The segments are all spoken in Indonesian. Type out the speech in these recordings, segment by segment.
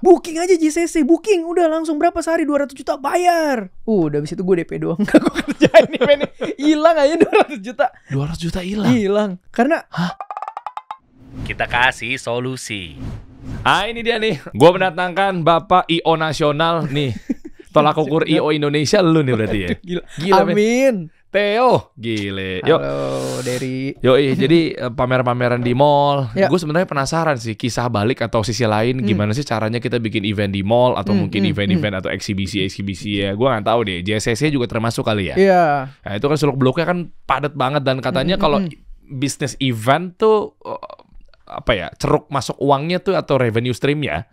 Booking aja JCC, booking udah langsung berapa sehari 200 juta bayar. Udah habis itu gue DP doang. Gak gue kerjain nih men. Hilang aja 200 juta. 200 juta hilang. Hilang. Karena Kita kasih solusi. Ini dia nih. Gue mendatangkan Bapak IO Nasional nih. Tolak ukur IO Indonesia lu nih berarti ya. gila men. Amin. Theo, gile. Yuk. Halo dari Jadi pameran-pameran di mall. Ya. Gue sebenarnya penasaran sih kisah balik atau sisi lain gimana sih caranya kita bikin event di mall atau mungkin event-event atau eksibisi ya. Gue nggak tahu deh. JCC juga termasuk kali ya. Iya. Nah, itu kan Seluk Beluknya kan padat banget dan katanya kalau bisnis event tuh apa ya, ceruk masuk uangnya tuh atau revenue streamnya.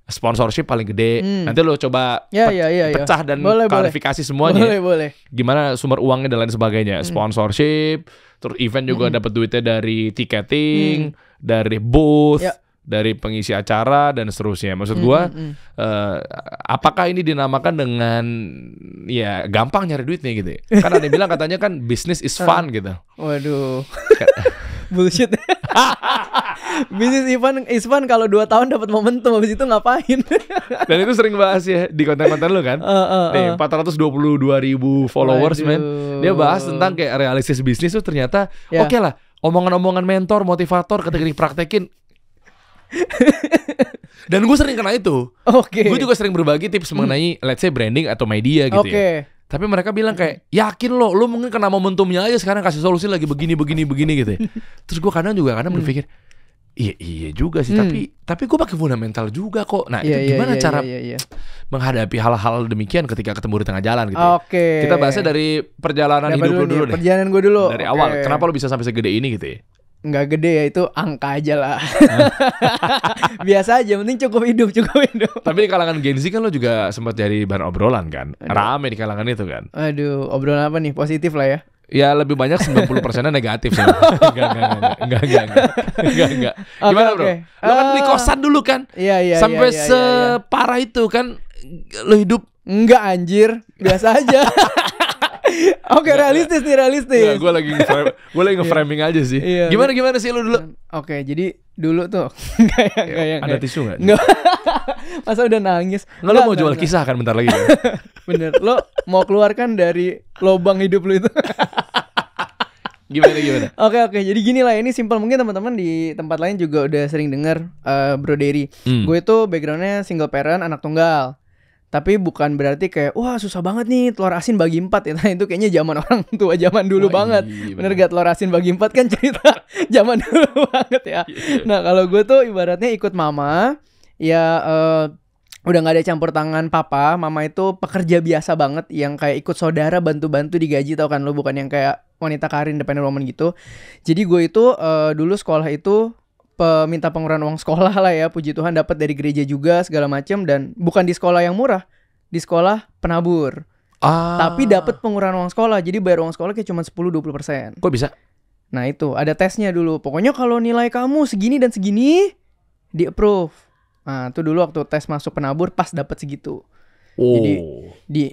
Sponsorship paling gede. Nanti lo coba pecah dan klarifikasi semuanya. Boleh. Gimana sumber uangnya dan lain sebagainya. Sponsorship, terus event juga dapat duitnya dari ticketing, dari booth, dari pengisi acara dan seterusnya. Maksud gua, apakah ini dinamakan dengan ya gampang nyari duitnya gitu ya? Kan ada yang bilang katanya kan business is fun gitu. Waduh. Bullshit. Bisnis event is fun kalau 2 tahun dapat momentum, habis itu ngapain? Dan itu sering bahas ya di konten-konten lu kan. Nih 422.000 followers. Waduh. Men. Dia bahas tentang kayak realistis bisnis tuh ternyata oke lah. Omongan-omongan mentor, motivator ketika dipraktekin. Dan gue sering kena itu. Gue juga sering berbagi tips mengenai let's say branding atau media gitu ya. Tapi mereka bilang kayak yakin lo mungkin kena momentumnya aja sekarang kasih solusi lagi begini gitu ya. Terus gue kadang berpikir iya juga sih, tapi gue pakai fundamental juga kok. Nah, itu gimana cara menghadapi hal-hal demikian ketika ketemu di tengah jalan gitu ya. Kita bahasnya dari perjalanan hidup lo dulu nih. Perjalanan gue dulu. Dari awal, kenapa lo bisa sampai segede ini gitu ya? Nggak gede ya, itu angka aja lah. Biasa aja, penting cukup hidup. Tapi di kalangan Gen Z kan lo juga sempat jadi bahan obrolan kan. Rame di kalangan itu kan. Aduh, obrolan apa nih? Positif lah ya. Ya lebih banyak 90%-nya negatif sih. Enggak. Gimana bro? Lo kan di kosan dulu kan? Iya. Sampai separah itu kan lo hidup? Enggak anjir, biasa aja. Realistis. Gue lagi nge-framing aja sih. Gimana sih lo dulu? Jadi dulu tuh Enggak. Ada tisu gak? Enggak. Masa udah nangis? Lo mau jual kisah kan bentar lagi kan? Bener. Lo mau keluarkan dari lubang hidup lo itu. Gimana? Oke. Jadi gini lah, ini simpel. Mungkin teman-teman di tempat lain juga udah sering dengar Bro Dery. Gue itu backgroundnya single parent, anak tunggal. Tapi bukan berarti kayak wah susah banget nih telur asin bagi 4 ya. Nah, itu kayaknya zaman orang tua zaman dulu banget. Bener gak, telur asin bagi 4 kan cerita zaman dulu banget ya. Nah, kalau gue tuh ibaratnya ikut mama. Ya udah gak ada campur tangan papa. Mama itu pekerja biasa banget, yang kayak ikut saudara bantu-bantu digaji, tau kan lo, bukan yang kayak wanita karir independent woman gitu. Jadi gue itu dulu sekolah itu minta pengurangan uang sekolah lah ya, puji Tuhan dapat dari gereja juga segala macam, dan bukan di sekolah yang murah, di sekolah penabur. Tapi dapat pengurangan uang sekolah, jadi bayar uang sekolah kayak cuma 10-20%. Kok bisa? Nah itu ada tesnya dulu. Pokoknya kalau nilai kamu segini dan segini di approve. Nah itu dulu waktu tes masuk penabur pas dapat segitu. Jadi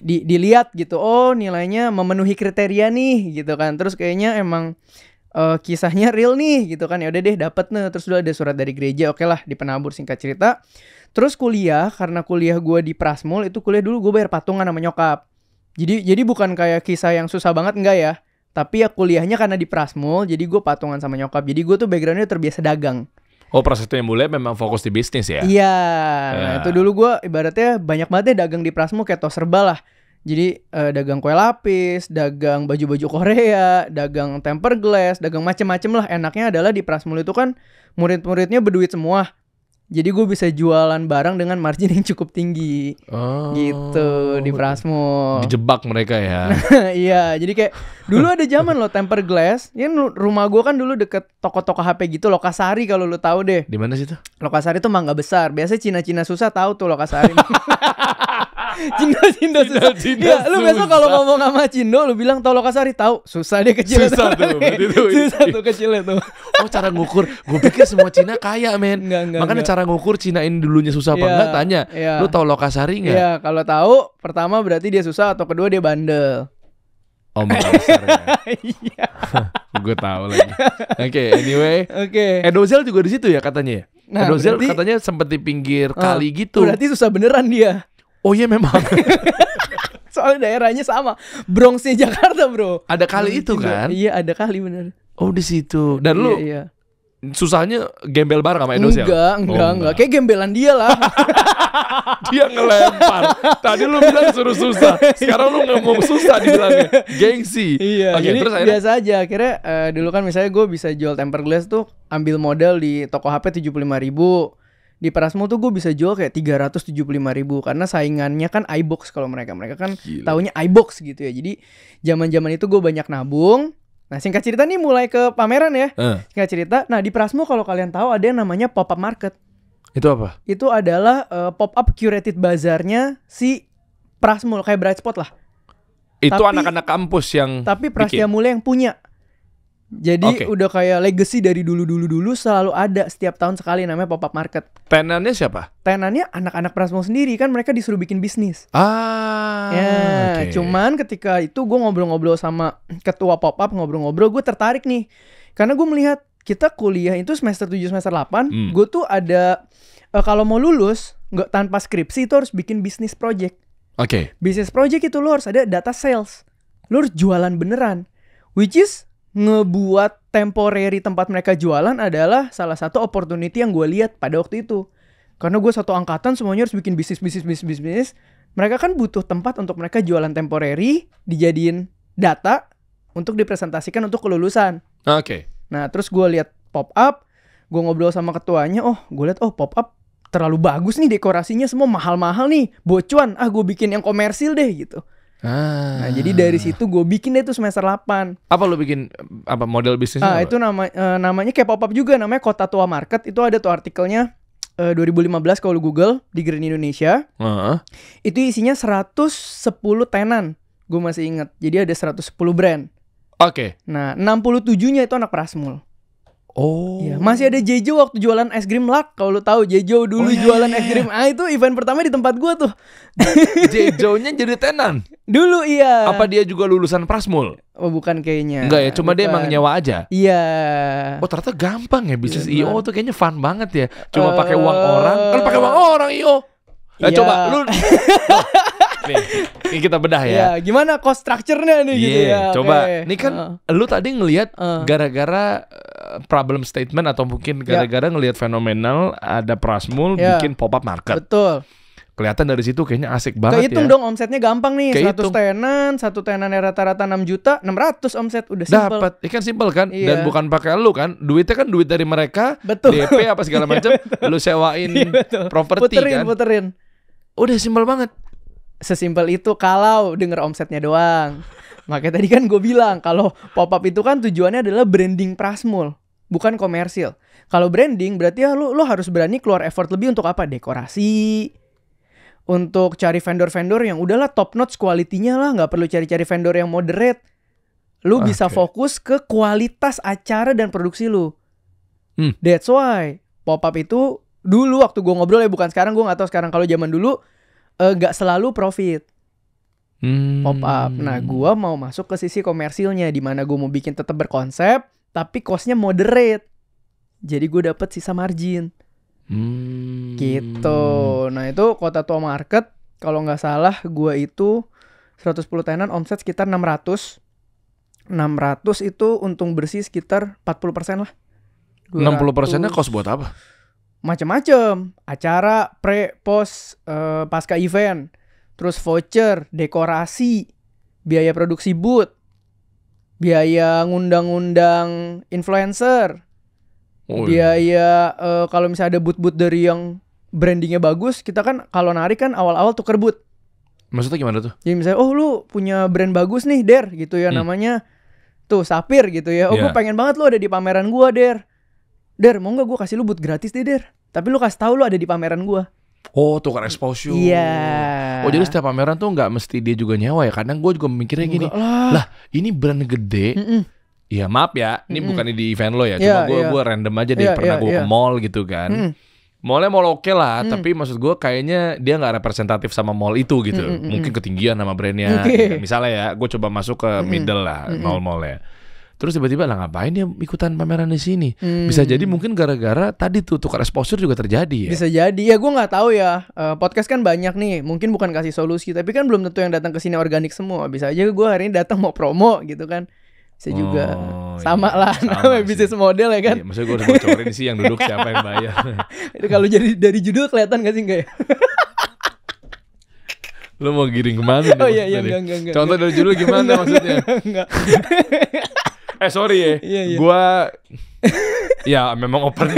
dilihat gitu, oh nilainya memenuhi kriteria nih gitu kan. Terus kayaknya emang kisahnya real nih gitu kan. Ya udah deh dapat nih. Terus dulu ada surat dari gereja, oke lah di penabur, singkat cerita. Terus kuliah, karena kuliah gue di Prasmul, itu kuliah dulu gue bayar patungan sama nyokap. Jadi bukan kayak kisah yang susah banget, enggak ya. Tapi ya kuliahnya karena di Prasmul, jadi gue patungan sama nyokap. Jadi gue tuh backgroundnya terbiasa dagang. Oh, Prasetyo yang mulai memang fokus di bisnis ya? Iya. Nah, itu dulu gue ibaratnya banyak banget deh dagang di Prasmul, kayak tos serba lah. Jadi dagang kue lapis, dagang baju-baju Korea, dagang tempered glass, dagang macem-macem lah. Enaknya adalah di Prasmul itu kan murid-muridnya berduit semua. Jadi gue bisa jualan barang dengan margin yang cukup tinggi. Gitu di Prasmul. Dijebak mereka ya. Iya, jadi kayak dulu ada zaman loh tempered glass. Ya rumah gue kan dulu deket toko-toko HP gitu, Lokasari kalau lu tahu deh. Di mana sih tuh? Lokasari tuh Mangga Besar. Biasanya Cina-Cina susah tahu tuh Lokasari. Cindo susah. Ya, lu besok kalau ngomong sama Cindo lu bilang tau Lokasari, tahu. Susah dia kecil. Susah tuh. Susah tuh kecilnya tuh. Oh, cara ngukur. Gue pikir semua Cina kaya, men. Enggak. Makanya cara ngukur Cina ini dulunya susah apa enggak, tanya. Lu tahu Lokasari enggak? Iya, kalau tahu pertama berarti dia susah, atau kedua dia bandel. Oh, Mangga Besar ya. Iya. Gue tahu lagi. Oke, anyway. Oke. Edozel juga di situ ya katanya. Nah, Dozel katanya sempat di pinggir kali gitu. Berarti susah beneran dia. Oh iya memang. Soalnya daerahnya sama, Bronxnya Jakarta bro. Ada kali itu kan? Iya ada kali bener. Oh di situ. Dan lu susahnya gembel bareng sama Dozel? Enggak. Kayak gembelan dia lah. Dia ngelempar. Tadi lu bilang suruh susah, sekarang lu ngomong susah dibilangnya. Gengsi. Iya. Jadi terus biasa aja. Akhirnya dulu kan misalnya gue bisa jual tempered glass tuh, ambil modal di toko HP 75.000. Di Prasmul tuh gue bisa jual kayak 375.000 karena saingannya kan iBox kalau mereka kan taunya iBox gitu ya. Jadi zaman-zaman itu gue banyak nabung. Nah singkat cerita nih mulai ke pameran ya. Singkat cerita, nah di Prasmul kalau kalian tahu ada yang namanya pop-up market. Itu apa? Itu adalah pop-up curated bazarnya si Prasmul, kayak Bright Spot lah. Itu anak-anak kampus yang tapi Prastia Mulia yang punya. Jadi udah kayak legacy dari dulu selalu ada setiap tahun sekali namanya pop-up market. Tenannya siapa? Tenannya anak-anak Prasmul sendiri kan, mereka disuruh bikin bisnis. Cuman ketika itu gue ngobrol-ngobrol sama ketua pop-up, gue tertarik nih. Karena gue melihat kita kuliah itu semester 7 semester 8, gue tuh ada kalau mau lulus nggak tanpa skripsi itu harus bikin bisnis project. Bisnis project itu lo harus ada data sales. Lo harus jualan beneran. Which is ngebuat temporary tempat mereka jualan adalah salah satu opportunity yang gue lihat pada waktu itu. Karena gue satu angkatan semuanya harus bikin bisnis. Mereka kan butuh tempat untuk mereka jualan temporary, dijadiin data untuk dipresentasikan untuk kelulusan. Nah terus gue lihat pop up, gue ngobrol sama ketuanya, gue lihat pop up terlalu bagus nih dekorasinya, semua mahal-mahal nih, bocuan, gue bikin yang komersil deh gitu. Nah jadi dari situ gue bikin deh tuh semester 8. Apa lo bikin apa model bisnisnya? Itu namanya kayak pop up juga, namanya Kota Tua Market. Itu ada tuh artikelnya 2015 kalau lu Google di Green Indonesia. Itu isinya 110 tenan. Gue masih inget. Jadi ada 110 brand. Nah 67-nya itu anak Prasmul. Iya, masih ada Jejo waktu jualan es krim Lak. Kalau lu tahu Jejo dulu jualan es krim. Itu event pertama di tempat gua tuh. Jejonya jadi tenan. Dulu iya. Apa dia juga lulusan Prasmul? Bukan kayaknya. Enggak ya, cuma dia emang nyewa aja. Iya. Ternyata gampang ya bisnis IO tuh, kayaknya fun banget ya. Cuma pakai uang orang. Kan pakai uang orang IO. Coba lu Nih kita bedah ya. Gimana cost structure-nya nih gitu ya. Coba. Ini kan lu tadi ngelihat gara-gara problem statement atau mungkin gara-gara ngelihat fenomenal ada Prasmul bikin pop-up market. Betul. Kelihatan dari situ kayaknya asik banget. Kehitung dong omsetnya gampang nih. 100 tenan, satu tenannya rata-rata 6 juta, 600 omset udah simple. Dapat. Kan simple kan? Dan bukan pakai lu kan. Duitnya kan duit dari mereka. Betul. DP apa segala macam. Lu sewain properti kan. Puterin. Udah simple banget. Sesimpel itu kalau denger omsetnya doang. Makanya tadi kan gue bilang kalau pop-up itu kan tujuannya adalah branding Prasmul, bukan komersil. Kalau branding berarti ya lu harus berani keluar effort lebih untuk apa? Dekorasi, untuk cari vendor-vendor yang udahlah top notch quality-nya lah, nggak perlu cari-cari vendor yang moderate. Lu bisa fokus ke kualitas acara dan produksi lu. That's why pop-up itu dulu waktu gue ngobrol ya, bukan sekarang, gue nggak tahu sekarang. Kalau zaman dulu gak selalu profit pop-up. Nah gue mau masuk ke sisi komersilnya, dimana gue mau bikin tetap berkonsep tapi costnya moderate, jadi gue dapet sisa margin gitu. Nah itu Kota Tua Market kalau gak salah gue itu 110 tenan, omset sekitar 600 itu untung bersih sekitar 40% lah. 60%-nya cost buat apa? Macem-macem, acara, pre, post, pasca event, terus voucher, dekorasi, biaya produksi booth, biaya ngundang-ngundang influencer, biaya kalau misalnya ada booth-booth dari yang brandingnya bagus, kita kan kalau narik kan awal-awal tuker booth. Maksudnya gimana tuh? Jadi misalnya, lu punya brand bagus nih, Der, gitu ya, namanya tuh Sapir gitu ya. Gue pengen banget lu ada di pameran gua, Der. Der, mau gak gue kasih lu booth gratis deh, Der. Tapi lu kasih tahu lu ada di pameran gue. Tukar exposure. Iya. Jadi setiap pameran tuh gak mesti dia juga nyewa ya. Kadang gue juga mikirnya gini, lah ini brand gede. Ya maaf ya, ini bukan di event lo ya. Cuma gue random aja deh. Pernah gue ke mall gitu kan. Mallnya mall oke lah, tapi maksud gue kayaknya dia gak representatif sama mall itu gitu. Mungkin ketinggian sama brandnya. Misalnya ya, gue coba masuk ke middle lah, mall-mallnya. Terus tiba-tiba lah ngapain dia ikutan pameran di sini? Bisa jadi mungkin gara-gara tadi tuh tukar exposure juga terjadi ya. Bisa jadi ya, gue nggak tahu ya. Podcast kan banyak nih, mungkin bukan kasih solusi, tapi kan belum tentu yang datang ke sini organik semua. Bisa aja gue hari ini datang mau promo gitu kan. Bisa juga sama lah, namanya bisnis model ya kan. Iya, maksudnya gue harus bocorin sih yang duduk siapa yang bayar. Itu kalau jadi dari judul kelihatan gak sih enggak ya? Lo mau giring kemana nih? Oh iya enggak. Contoh dari judul gimana maksudnya? Enggak. Sorry ya. Iya. Gua ya memang open.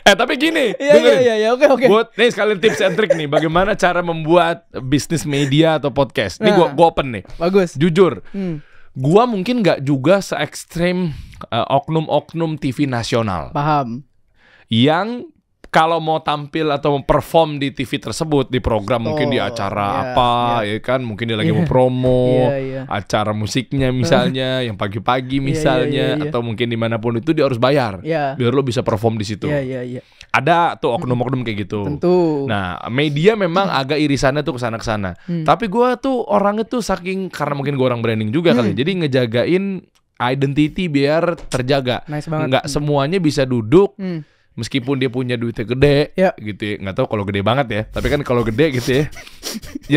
Tapi gini, Iya, oke. Buat nih sekalian tips and trick nih, bagaimana cara membuat bisnis media atau podcast. Nih gua open nih. Bagus. Jujur. Gua mungkin nggak juga se-ekstrem oknum-oknum TV nasional. Paham. Yang kalau mau tampil atau perform di TV tersebut, di program mungkin di acara ya kan, mungkin dia lagi mau promo, acara musiknya misalnya, yang pagi-pagi misalnya, atau mungkin dimanapun itu dia harus bayar, biar lo bisa perform di situ. Ada tuh oknum-oknum kayak gitu. Tentu. Nah, media memang agak irisannya tuh kesana-kesana. Tapi gue tuh orangnya tuh saking, karena mungkin gue orang branding juga kali, jadi ngejagain identity biar terjaga. Nice banget. Nggak semuanya bisa duduk. Meskipun dia punya duitnya gede, gitu ya. Nggak tahu kalau gede banget ya. Tapi kan kalau gede gitu ya.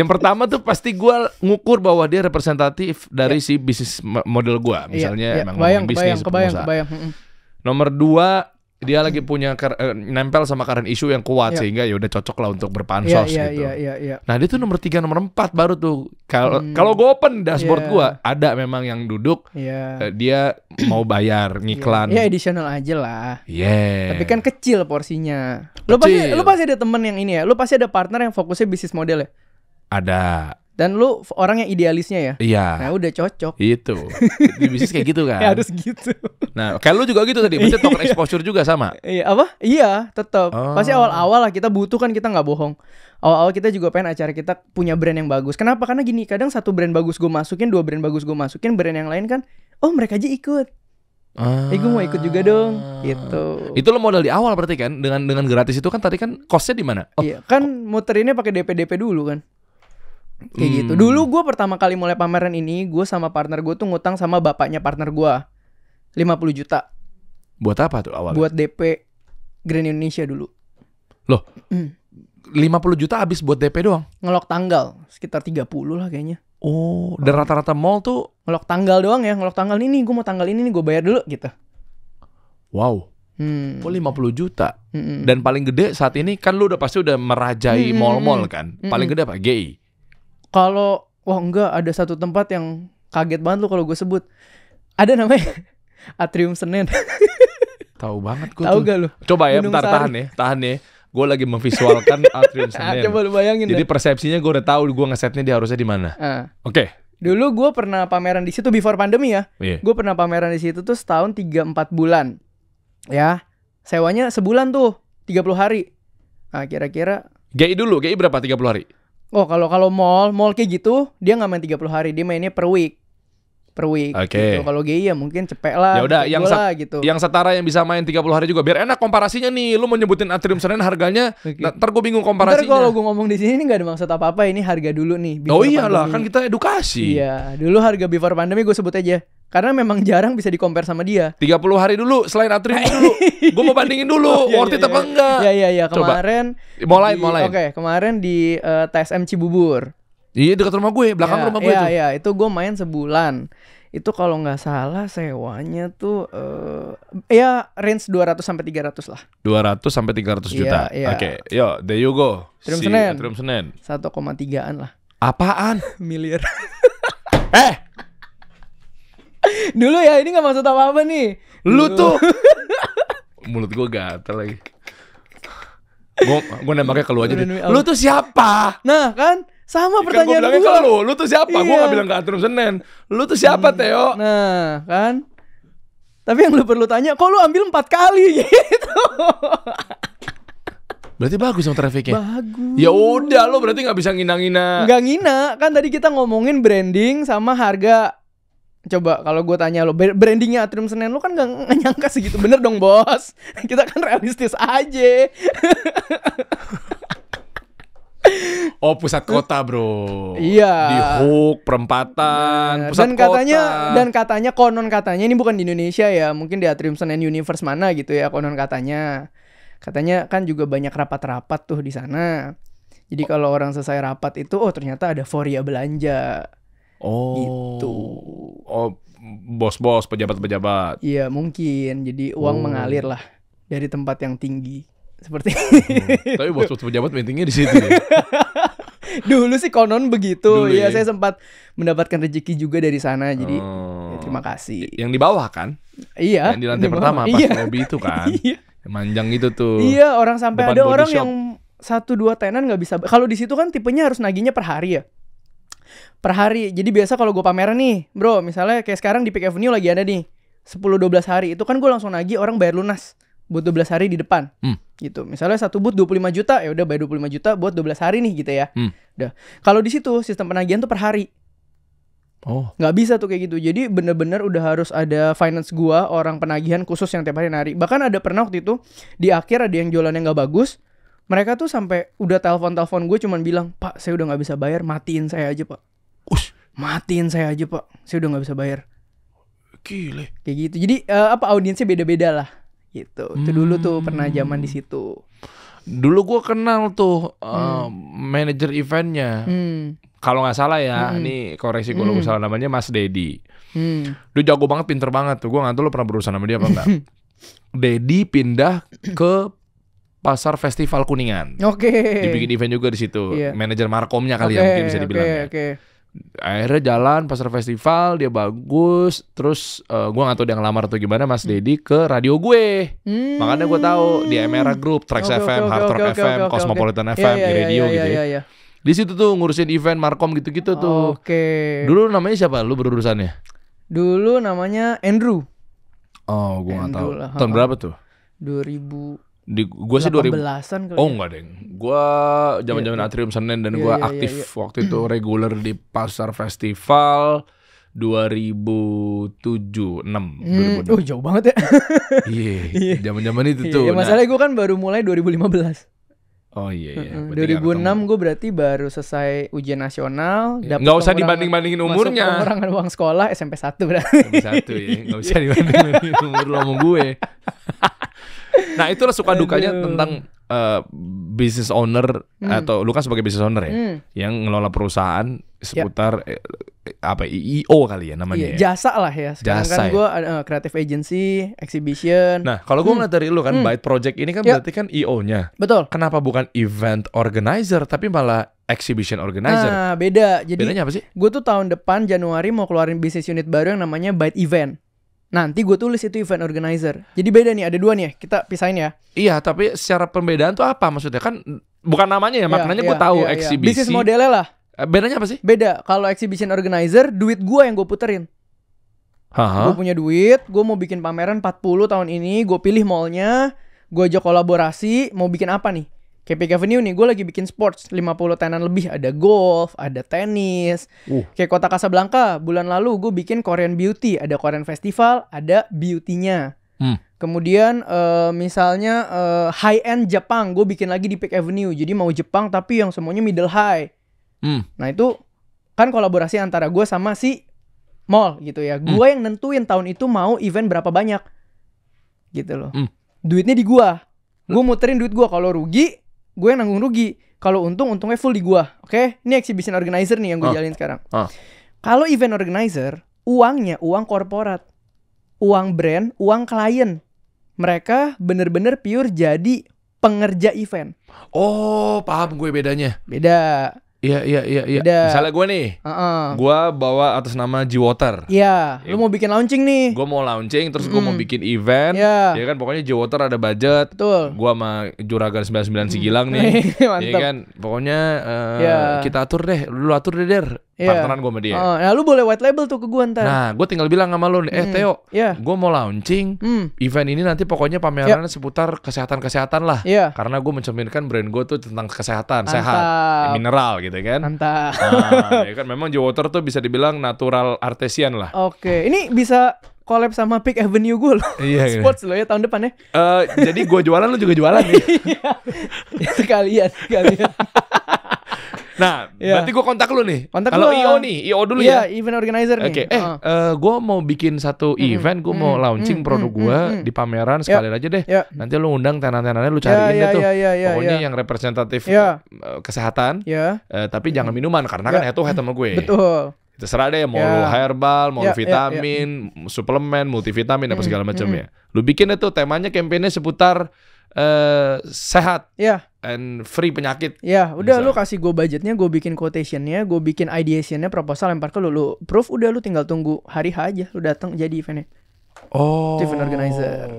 Yang pertama tuh pasti gue ngukur bahwa dia representatif dari si bisnis model gue. Misalnya emang ngomongin bisnis, kebayang. Nomor 2, dia lagi punya nempel sama current issue yang kuat sehingga ya udah cocok lah untuk berpansos gitu. Nah dia tuh nomor 3, nomor 4 baru tuh. Kalau gue open dashboard gue ada memang yang duduk, dia mau bayar ngiklan. Ya additional aja lah. Tapi kan kecil porsinya. Lu pasti ada temen yang ini ya. Lu pasti ada partner yang fokusnya bisnis model ya. Ada. Dan lu orang yang idealisnya ya. Iya. Nah udah cocok. Itu di bisnis kayak gitu kan. Harus gitu. Nah kayak lu juga gitu tadi. Berarti token exposure juga sama. Iya apa? Iya tetap. Pasti awal-awal lah kita butuh kan, kita nggak bohong. Awal-awal kita juga pengen acara kita punya brand yang bagus. Kenapa? Karena gini, kadang satu brand bagus gue masukin, 2 brand bagus gue masukin, brand yang lain kan, mereka aja ikut. Gue mau ikut juga dong, gitu. Itu lo modal di awal berarti kan, dengan gratis itu kan tadi kan costnya di mana? Iya, kan muterinnya pakai DP dulu kan. Kayak gitu. Dulu gue pertama kali mulai pameran ini, gue sama partner gue tuh ngutang sama bapaknya partner gue 50 juta. Buat apa tuh awalnya? Buat DP Grand Indonesia dulu. Loh, 50 juta habis buat DP doang? Ngelok tanggal, sekitar 30 lah kayaknya. Dan rata-rata mall tuh ngelok tanggal doang ya, ngelok tanggal ini, gue mau tanggal ini nih, gue bayar dulu gitu. Wow. 50 juta. Dan paling gede saat ini kan lu udah pasti udah merajai mall-mall kan. Paling gede apa? GI. Kalau enggak, ada satu tempat yang kaget banget lu kalau gue sebut. Ada namanya Atrium Senen. Tahu banget gue. Tahu gak lu? Coba ya, bentar, tahan ya. Gue lagi memvisualkan Atrium Senen. Coba lu bayangin. Jadi persepsinya gue udah tahu gue ngesetnya dia harusnya di mana. Oke. Dulu gue pernah pameran di situ before pandemi ya. Gue pernah pameran di situ tuh setahun 3-4 bulan. Ya. Sewanya sebulan tuh 30 hari. Nah, kira-kira GI dulu, GI berapa 30 hari? Kalau mall kayak gitu, dia nggak main 30 hari, dia mainnya per week. Oke. Gitu. Kalau GI ya mungkin cepet lah. Ya udah, gitu. Yang setara yang bisa main 30 hari juga. Biar enak komparasinya nih. Lu mau nyebutin Atrium Senen harganya, ntar gue bingung komparasinya. Ntar kalau gue ngomong di sini nggak ada maksud apa-apa, ini harga dulu nih. Iyalah, kan kita edukasi. Iya, dulu harga before pandemi gue sebut aja. Karena memang jarang bisa di-compare sama dia. 30 hari dulu, selain Atrium dulu. Gue mau bandingin dulu, worth it apa enggak. Iya, kemarin. Mulai. Oke, kemarin di TSM Cibubur. Iya, dekat rumah gue, belakang rumah gue itu. Iya, itu gue main sebulan. Itu kalau nggak salah sewanya tuh range 200 sampai 300 lah. 200 sampai 300 juta. Iya. Oke, yo, there you go. Atrium Senen. 1,3an lah. Apaan? Miliar. Dulu ya, ini gak maksud apa-apa nih. Lu tuh mulut gue gatel lagi. Gue nembaknya ke lu aja deh. Lu tuh siapa? Nah kan, sama pertanyaan gue. Kan lu tuh siapa? Gue gak bilang ke Atrium Senen. Lu tuh siapa, Theo? Nah kan. Tapi yang lu perlu tanya, kok lu ambil 4 kali gitu. Berarti bagus dong trafficnya. Bagus. Ya udah, lu berarti gak bisa ngina-ngina. Gak ngina, kan tadi kita ngomongin branding sama harga. Coba kalau gue tanya lo, brandingnya Atrium Senen lo kan gak nyangka segitu. Bener dong bos. Kita kan realistis aja. Oh, pusat kota, bro. Iya. Di Hook, perempatan, pusat dan katanya konon katanya ini bukan di Indonesia ya, mungkin di Atrium Senen Universe mana gitu ya, konon katanya. Katanya kan juga banyak rapat-rapat tuh di sana. Jadi kalau orang selesai rapat itu, oh ternyata ada foria belanja. Oh. Gitu. Oh, bos-bos, pejabat-pejabat. Iya, mungkin. Jadi uang mengalir lah dari tempat yang tinggi. Seperti Tapi bos-bos pejabat meetingnya di situ ya. Dulu sih konon begitu. Dulu ya, ya. saya sempat mendapatkan rezeki juga dari sana. Jadi ya, terima kasih. Yang di bawah kan? Iya. Yang di lantai pertama pas lobby itu kan. Iya. Manjang itu tuh. Iya, orang sampai Depan ada body orang shop. yang 1-2 tenan nggak bisa. Kalau di situ kan tipenya harus nagihnya per hari ya. Per hari. Jadi biasa kalau gue pameran nih, bro, misalnya kayak sekarang di Peak Avenue lagi ada nih 10-12 hari. Itu kan gue langsung nagih orang bayar lunas buat 12 hari di depan. Gitu. Misalnya satu booth 25 juta, ya udah bayar 25 juta buat 12 hari nih gitu ya. Udah. Kalau di situ sistem penagihan tuh per hari. Oh. Nggak bisa tuh kayak gitu. Jadi bener-bener udah harus ada finance gua, orang penagihan khusus yang tiap hari nari. Bahkan ada pernah waktu itu di akhir ada yang jualannya nggak bagus. Mereka tuh sampai udah telepon gue cuman bilang, "Pak, saya udah nggak bisa bayar, matiin saya aja, Pak." Matiin saya aja, Pak. Saya udah nggak bisa bayar. Gile. Kayak gitu. Jadi audiensnya beda-beda lah. Gitu. Itu dulu tuh pernah zaman di situ. Dulu gue kenal tuh manajer eventnya. Kalau nggak salah ya, ini koreksi gue kalau salah, namanya Mas Dedi. Dia jago banget, pinter banget tuh. Gue nggak tahu lo pernah berurusan sama dia apa enggak. Dedi pindah ke Pasar Festival Kuningan. Oke. Dibikin event juga di situ. Iya. Manajer markomnya kali ya mungkin bisa dibilang ya. Akhirnya jalan Pasar Festival, dia bagus. Terus gue gak tahu dia ngelamar atau gimana, Mas Dedi ke radio gue. Makanya gue tahu di Emera Group, Trax FM, Hard Rock FM, Cosmopolitan FM, di radio gitu ya. Di situ tuh ngurusin event markom gitu-gitu tuh. Oke. Dulu namanya siapa lu berurusannya? Dulu namanya Andrew. Oh, gue gak tahu. Lah, Tahun berapa tuh? 2000. Gue sih 2000. kali. Oh enggak, Deng. Gue zaman-zaman Atrium Senen dan gue aktif waktu itu reguler di Pasar Festival 2007, 2006. Oh, jauh banget ya. Iya, zaman-zaman itu tuh. Iya, masalahnya gue kan baru mulai 2015. Oh iya. 2006 gue berarti baru selesai ujian nasional. Nggak usah dibanding-bandingin umurnya. Pengurangan uang sekolah SMP 1 berarti. SMP 1 ya, nggak usah dibandingin umur lo sama gue. Nah itulah suka dukanya tentang business owner atau lu kan sebagai business owner ya, yang ngelola perusahaan seputar IO kali ya namanya. Iya, jasa lah ya. Sekarang jasa, kan gue creative agency, exhibition. Nah kalau gue ngeliat dari lu kan Byte Project ini kan berarti kan IO-nya. Betul. Kenapa bukan event organizer tapi malah exhibition organizer? Nah beda. Jadi bedanya apa sih? Gue tuh tahun depan Januari mau keluarin business unit baru yang namanya Byte Event. Nanti gue tulis itu event organizer. Jadi beda nih, ada dua nih, kita pisahin ya. Iya, tapi secara pembedaan tuh apa maksudnya? Kan bukan namanya ya, maknanya gue tahu eksibisi. Bisnis modelnya lah. Bedanya apa sih? Beda. Kalau exhibition organizer, duit gue yang gue puterin. Gue punya duit, gue mau bikin pameran 40 tahun ini, gue pilih mallnya, gue ajak kolaborasi, mau bikin apa nih? Kayak Peak Avenue nih, gue lagi bikin sports 50 tenan lebih, ada golf, ada tenis. Kayak Kota Casablanca, bulan lalu gue bikin Korean Beauty, ada Korean Festival, ada beauty-nya. Kemudian misalnya high-end Jepang, gue bikin lagi di Peak Avenue. Jadi mau Jepang tapi yang semuanya middle high. Nah itu kan kolaborasi antara gue sama si mall gitu ya. Gue yang nentuin tahun itu mau event berapa banyak. Gitu loh. Duitnya di gue. Gue muterin duit gue. Kalau rugi, gue yang nanggung rugi. Kalau untung, untungnya full di gue. Oke? Ini exhibition organizer nih yang gue jalin sekarang. Kalau event organizer, uangnya uang korporat. Uang brand, uang klien. Mereka bener-bener pure jadi pengerja event. Oh, paham gue bedanya. Beda. Iya. Beda. Misalnya gue nih, gue bawa atas nama G-Water. Iya, lu mau bikin launching nih. Gue mau launching, terus gue mau bikin event. Ya kan, pokoknya G-Water ada budget. Betul. Gue sama Juragan 99 Sigilang nih. Iya kan, pokoknya kita atur deh. Lu atur deh, Der. Partneran gue sama dia. Nah, lu boleh white label tuh ke gue ntar. Nah, gue tinggal bilang sama lu nih, Theo, gue mau launching event ini, nanti pokoknya pamerannya seputar kesehatan-kesehatan lah. Karena gue mencerminkan brand gue tuh tentang kesehatan, sehat, mineral gitu kan. Mantap. Nah, ya kan memang G-Water tuh bisa dibilang natural artesian lah. Oke, ini bisa collab sama Peak Avenue gue loh. Iya, sports lo ya tahun depan ya. Jadi gue jualan, lu juga jualan nih. Sekalian. Nah, berarti gue kontak lu nih. Kalau IO dulu ya. Iya, event organizer nih. Oke. Gue mau bikin satu event, gue mau launching produk gue di pameran sekalian aja deh. Nanti lu undang tenan-tenannya, lu cariin deh tuh. Pokoknya yang representatif kesehatan. Tapi jangan minuman karena kan head to head sama gue. Betul. Terserah deh, mau lu herbal, mau lu vitamin, suplemen, multivitamin, apa segala macam ya. Lu bikin itu temanya, kampanye seputar sehat and free penyakit. Udah lu kasih gue budgetnya, gue bikin quotationnya, gue bikin ideationnya, proposal lempar ke lu proof, udah lu tinggal tunggu hari H aja, lu datang jadi eventnya. Event organizer.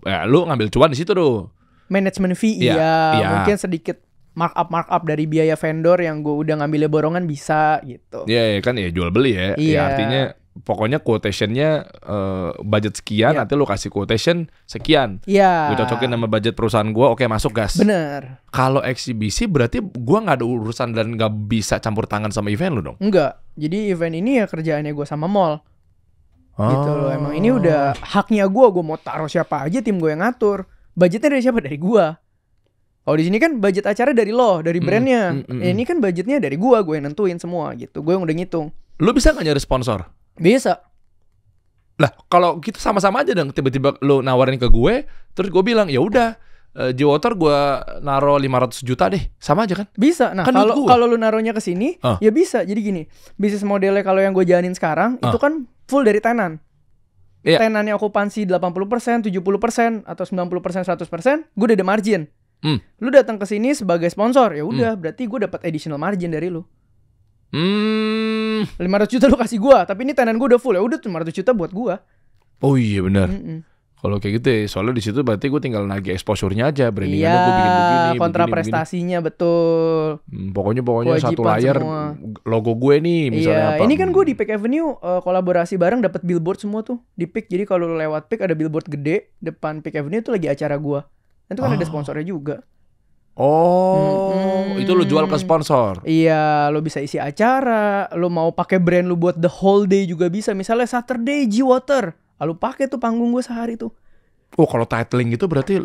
Ya, lu ngambil cuan di situ tuh. Management fee mungkin sedikit markup dari biaya vendor yang gue udah ngambilnya borongan bisa gitu. Iya kan ya jual beli ya. Ya artinya pokoknya quotationnya budget sekian, nanti lu kasih quotation sekian. Gue cocokin sama budget perusahaan gue, oke masuk gas. Bener. Kalau eksibisi berarti gue nggak ada urusan dan nggak bisa campur tangan sama event lu dong? Enggak. Jadi event ini ya kerjaannya gue sama mall. Gitu loh. Emang ini udah haknya gue mau taruh siapa aja, tim gue yang ngatur. Budgetnya dari siapa? Dari gue. Oh di sini kan budget acara dari lo, dari brandnya. Ini kan budgetnya dari gue yang nentuin semua gitu. Gue yang udah ngitung. Lu bisa nggak nyari sponsor? Bisa. Lah kalau kita sama-sama aja dong, tiba-tiba lu nawarin ke gue, terus gue bilang ya udah, J-Water gue naro 500 juta deh, sama aja kan? Bisa. Nah kan kalau lu naruhnya ke sini, ya bisa. Jadi gini, bisnis modelnya kalau yang gue jalanin sekarang itu kan full dari tenan. Tenannya okupansi 80%, 70% atau 90%, 100%, gue udah ada margin. Lu datang ke sini sebagai sponsor, ya udah berarti gue dapat additional margin dari lu. 500 juta lu kasih gue, tapi ini tenan gue udah full, ya udah 500 juta buat gue. Oh iya benar. Kalau kayak gitu ya, soalnya di situ berarti gue tinggal nagih exposure-nya aja, brandingannya gue bikin begini, kontra prestasinya betul. Pokoknya satu layar semua. Logo gue nih misalnya apa. Ini kan gue di Peak Avenue kolaborasi bareng, dapat billboard semua tuh di Peak. Jadi kalau lu lewat Peak ada billboard gede depan Peak Avenue, itu lagi acara gue. Itu kan ada sponsornya juga. Itu lu jual ke sponsor. Iya, lu bisa isi acara, lu mau pakai brand lu buat the whole day juga bisa. Misalnya Saturday J-Water, lu pakai tuh panggung gue sehari tuh. Oh, kalau titling itu berarti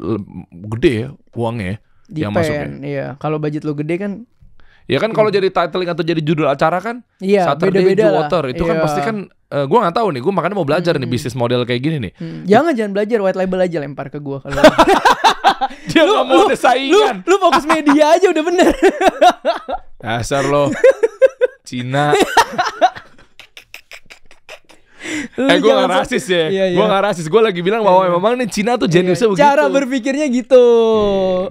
gede ya uangnya ya, yang masuk ya. Iya, kalau budget lu gede kan. Ya kan kalau jadi titling atau jadi judul acara kan, Saturday J-Water itu kan pasti kan. Gue nggak tahu nih, gue makanya mau belajar nih bisnis model kayak gini nih. Jangan belajar, white label aja lempar ke gue kalau. Dia nggak mau ada saingan. Lu fokus media aja udah bener. Dasar lo Cina. Gue gak rasis ya. Gue gak rasis. Gue lagi bilang bahwa memang nih Cina tuh jeniusnya begitu. Cara berpikirnya gitu.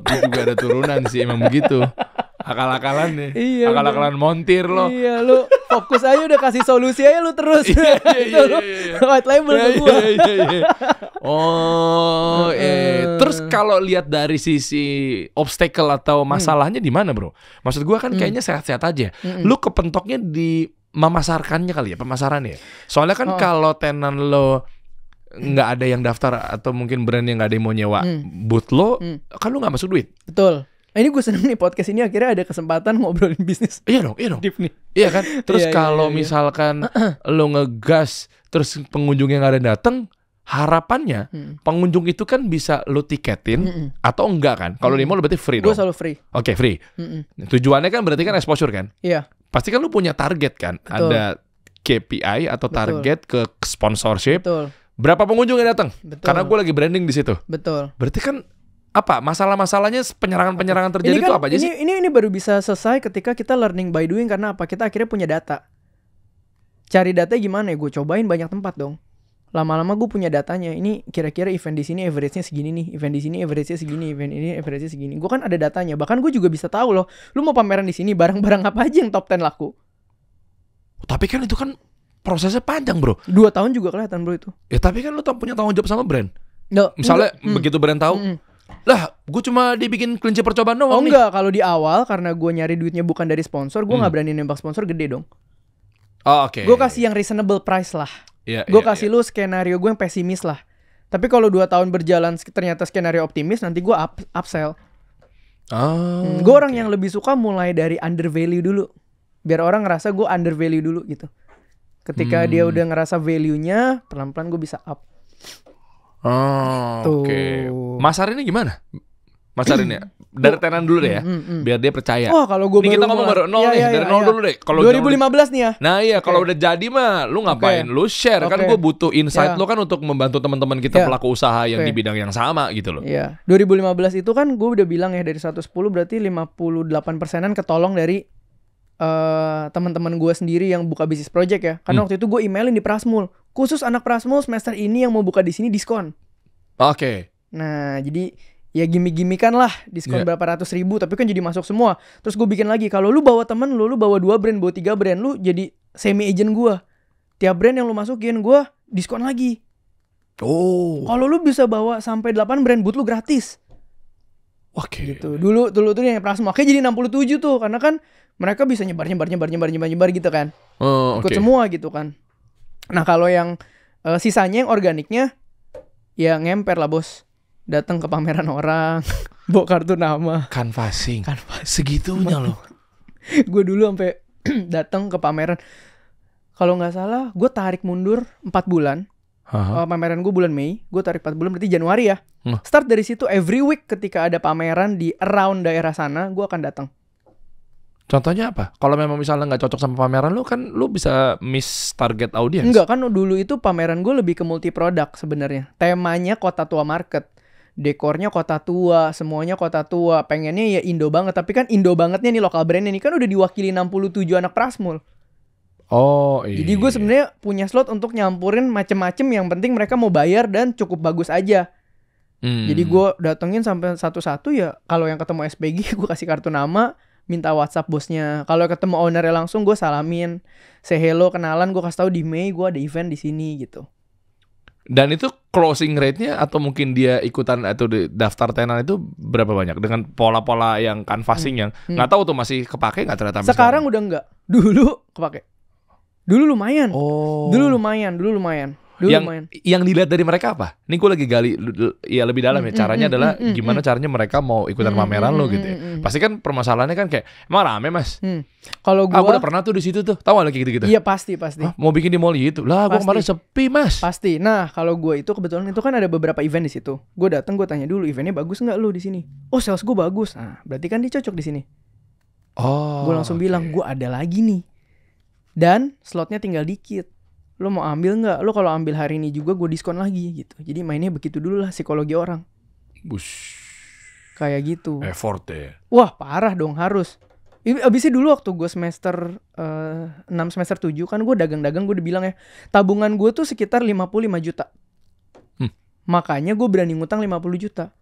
Gue juga ada turunan sih emang begitu. Akal-akalan nih. Akal-akalan montir lo. Iya, lu fokus aja udah kasih solusi aja lu terus. White label ke gua. Terus kalau lihat dari sisi obstacle atau masalahnya di mana, Bro? Maksud gua kan kayaknya sehat-sehat aja. Lu kepentoknya di memasarkannya kali ya, pemasarannya. Soalnya kan kalau tenan lo nggak ada yang daftar atau mungkin brand yang nggak ada yang mau nyewa booth lo, kan lu nggak masuk duit. Betul. Ini gue seneng nih podcast ini akhirnya ada kesempatan ngobrolin bisnis. Iya dong. Deep nih. Iya kan. Terus kalau misalkan lo ngegas, terus pengunjungnya nggak ada yang datang, harapannya pengunjung itu kan bisa lo tiketin atau enggak kan? Kalau di mall berarti free dong. Gue selalu free. Oke, free. Tujuannya kan berarti kan exposure kan? Iya. Pasti kan lo punya target kan? Betul. Ada KPI atau target ke sponsorship. Betul. Berapa pengunjung yang datang? Karena gue lagi branding di situ. Betul. Berarti kan apa masalah-masalahnya penyerangan terjadi itu apa aja sih? Ini baru bisa selesai ketika kita learning by doing. Karena apa? Kita akhirnya punya data. Cari data gimana ya? Gue cobain banyak tempat dong. Lama-lama gue punya datanya. Ini kira-kira event di sini average-nya segini nih. Event di sini average-nya segini. Event ini average-nya segini. Gue kan ada datanya. Bahkan gue juga bisa tahu loh. Lu mau pameran di sini barang-barang apa aja yang top 10 laku. Tapi kan itu kan prosesnya panjang, Bro. 2 tahun juga kelihatan, Bro, itu. Ya tapi kan lu punya tanggung jawab sama brand. Misalnya begitu brand tahu. Lah, gue cuma dibikin kelinci percobaan doang. Oh enggak, kalau di awal karena gue nyari duitnya bukan dari sponsor, gue nggak berani nembak sponsor gede dong. Oh, oke. Gue kasih yang reasonable price lah. Gue kasih lu skenario gue yang pesimis lah. Tapi kalau 2 tahun berjalan ternyata skenario optimis, nanti gue upsell. Gue orang yang lebih suka mulai dari undervalue dulu, biar orang ngerasa gue undervalue dulu gitu. Ketika dia udah ngerasa value-nya, pelan-pelan gue bisa up. Oke. Masar ini gimana? masarin ya. Dari tenan dulu deh ya, biar dia percaya. Oh, kalau gue baru kita ngomong baru nol nih, dari nol dulu deh. Kalau 2015 nih ya. Nah iya, kalau udah jadi mah, lu ngapain? Lu share kan, gue butuh insight lu kan untuk membantu teman-teman kita pelaku usaha yang di bidang yang sama gitu loh. Iya, 2015 itu kan gue udah bilang ya dari 110 berarti 58%-an ketolong dari teman-teman gue sendiri yang buka bisnis project ya. Karena waktu itu gue emailin di Prasmul, khusus anak Prasmul semester ini yang mau buka di sini diskon. Oke. Nah, jadi ya gimmick-gimmickan lah, diskon berapa ratus ribu, tapi kan jadi masuk semua. Terus gue bikin lagi, kalau lu bawa temen lu bawa 2 brand, bawa 3 brand, lu jadi semi agent gue. Tiap brand yang lu masukin, gue diskon lagi. Oh. Kalau lu bisa bawa sampai 8 brand, boot lu gratis. Oke. Gitu. Dulu tuh yang Prasmo, makanya jadi 67 tuh, karena kan mereka bisa nyebar gitu kan. Ikut semua gitu kan. Nah kalau yang sisanya yang organiknya, ya ngemper lah bos. Datang ke pameran orang, bawa kartu nama, canvassing. Segitunya loh. Gue dulu sampai datang ke pameran. Kalau nggak salah, gue tarik mundur 4 bulan. Pameran gue bulan Mei, gue tarik 4 bulan berarti Januari ya. Start dari situ, every week ketika ada pameran di around daerah sana, gue akan datang. Contohnya apa? Kalau memang misalnya nggak cocok sama pameran lu, kan lu bisa miss target audience. Enggak, kan dulu itu pameran gue lebih ke multi produk sebenarnya. Temanya kota tua market. Dekornya kota tua, semuanya kota tua. Pengennya ya Indo banget, tapi kan Indo bangetnya nih lokal brandnya nih kan udah diwakili 67 anak Prasmul. Oh iya. Jadi gue sebenarnya punya slot untuk nyampurin macem-macem, yang penting mereka mau bayar dan cukup bagus aja. Jadi gue datengin sampai satu-satu ya. Kalau yang ketemu SPG gue kasih kartu nama, minta WhatsApp bosnya. Kalau ketemu ownernya langsung gue salamin, say hello, kenalan, gue kasih tahu di Mei gue ada event di sini gitu. Dan itu closing rate-nya atau mungkin dia ikutan atau daftar tenan itu berapa banyak dengan pola-pola yang canvassing yang nggak tahu tuh masih kepake nggak ternyata. Sekarang udah nggak. Dulu kepake. Dulu lumayan. Dulu lumayan. Yang dilihat dari mereka apa? Ini gue lagi gali ya lebih dalam ya. Caranya adalah gimana caranya mereka mau ikutan pameran lo gitu ya. Pasti kan permasalahannya kan kayak emang rame mas. Kalau gue udah pernah tuh di situ tuh. Tahu lagi gitu-gitu. Iya pasti. Mau bikin di mall itu. Lah gue kemarin sepi mas. Pasti. Nah kalau gue itu kebetulan itu kan ada beberapa event di situ. Gue datang, gue tanya dulu eventnya bagus nggak lu di sini. Oh sales gue bagus. Nah berarti kan dia cocok di sini. Gue langsung bilang gue ada lagi nih. Dan slotnya tinggal dikit. Lo mau ambil nggak? Lo kalau ambil hari ini juga gue diskon lagi gitu. Jadi mainnya begitu dulu lah psikologi orang. Kayak gitu. Effort ya. Wah parah dong, harus. Abisnya dulu waktu gue semester 6 semester 7 kan gue dagang-dagang, gue udah bilang ya, tabungan gue tuh sekitar 55 juta. Makanya gue berani ngutang 50 juta.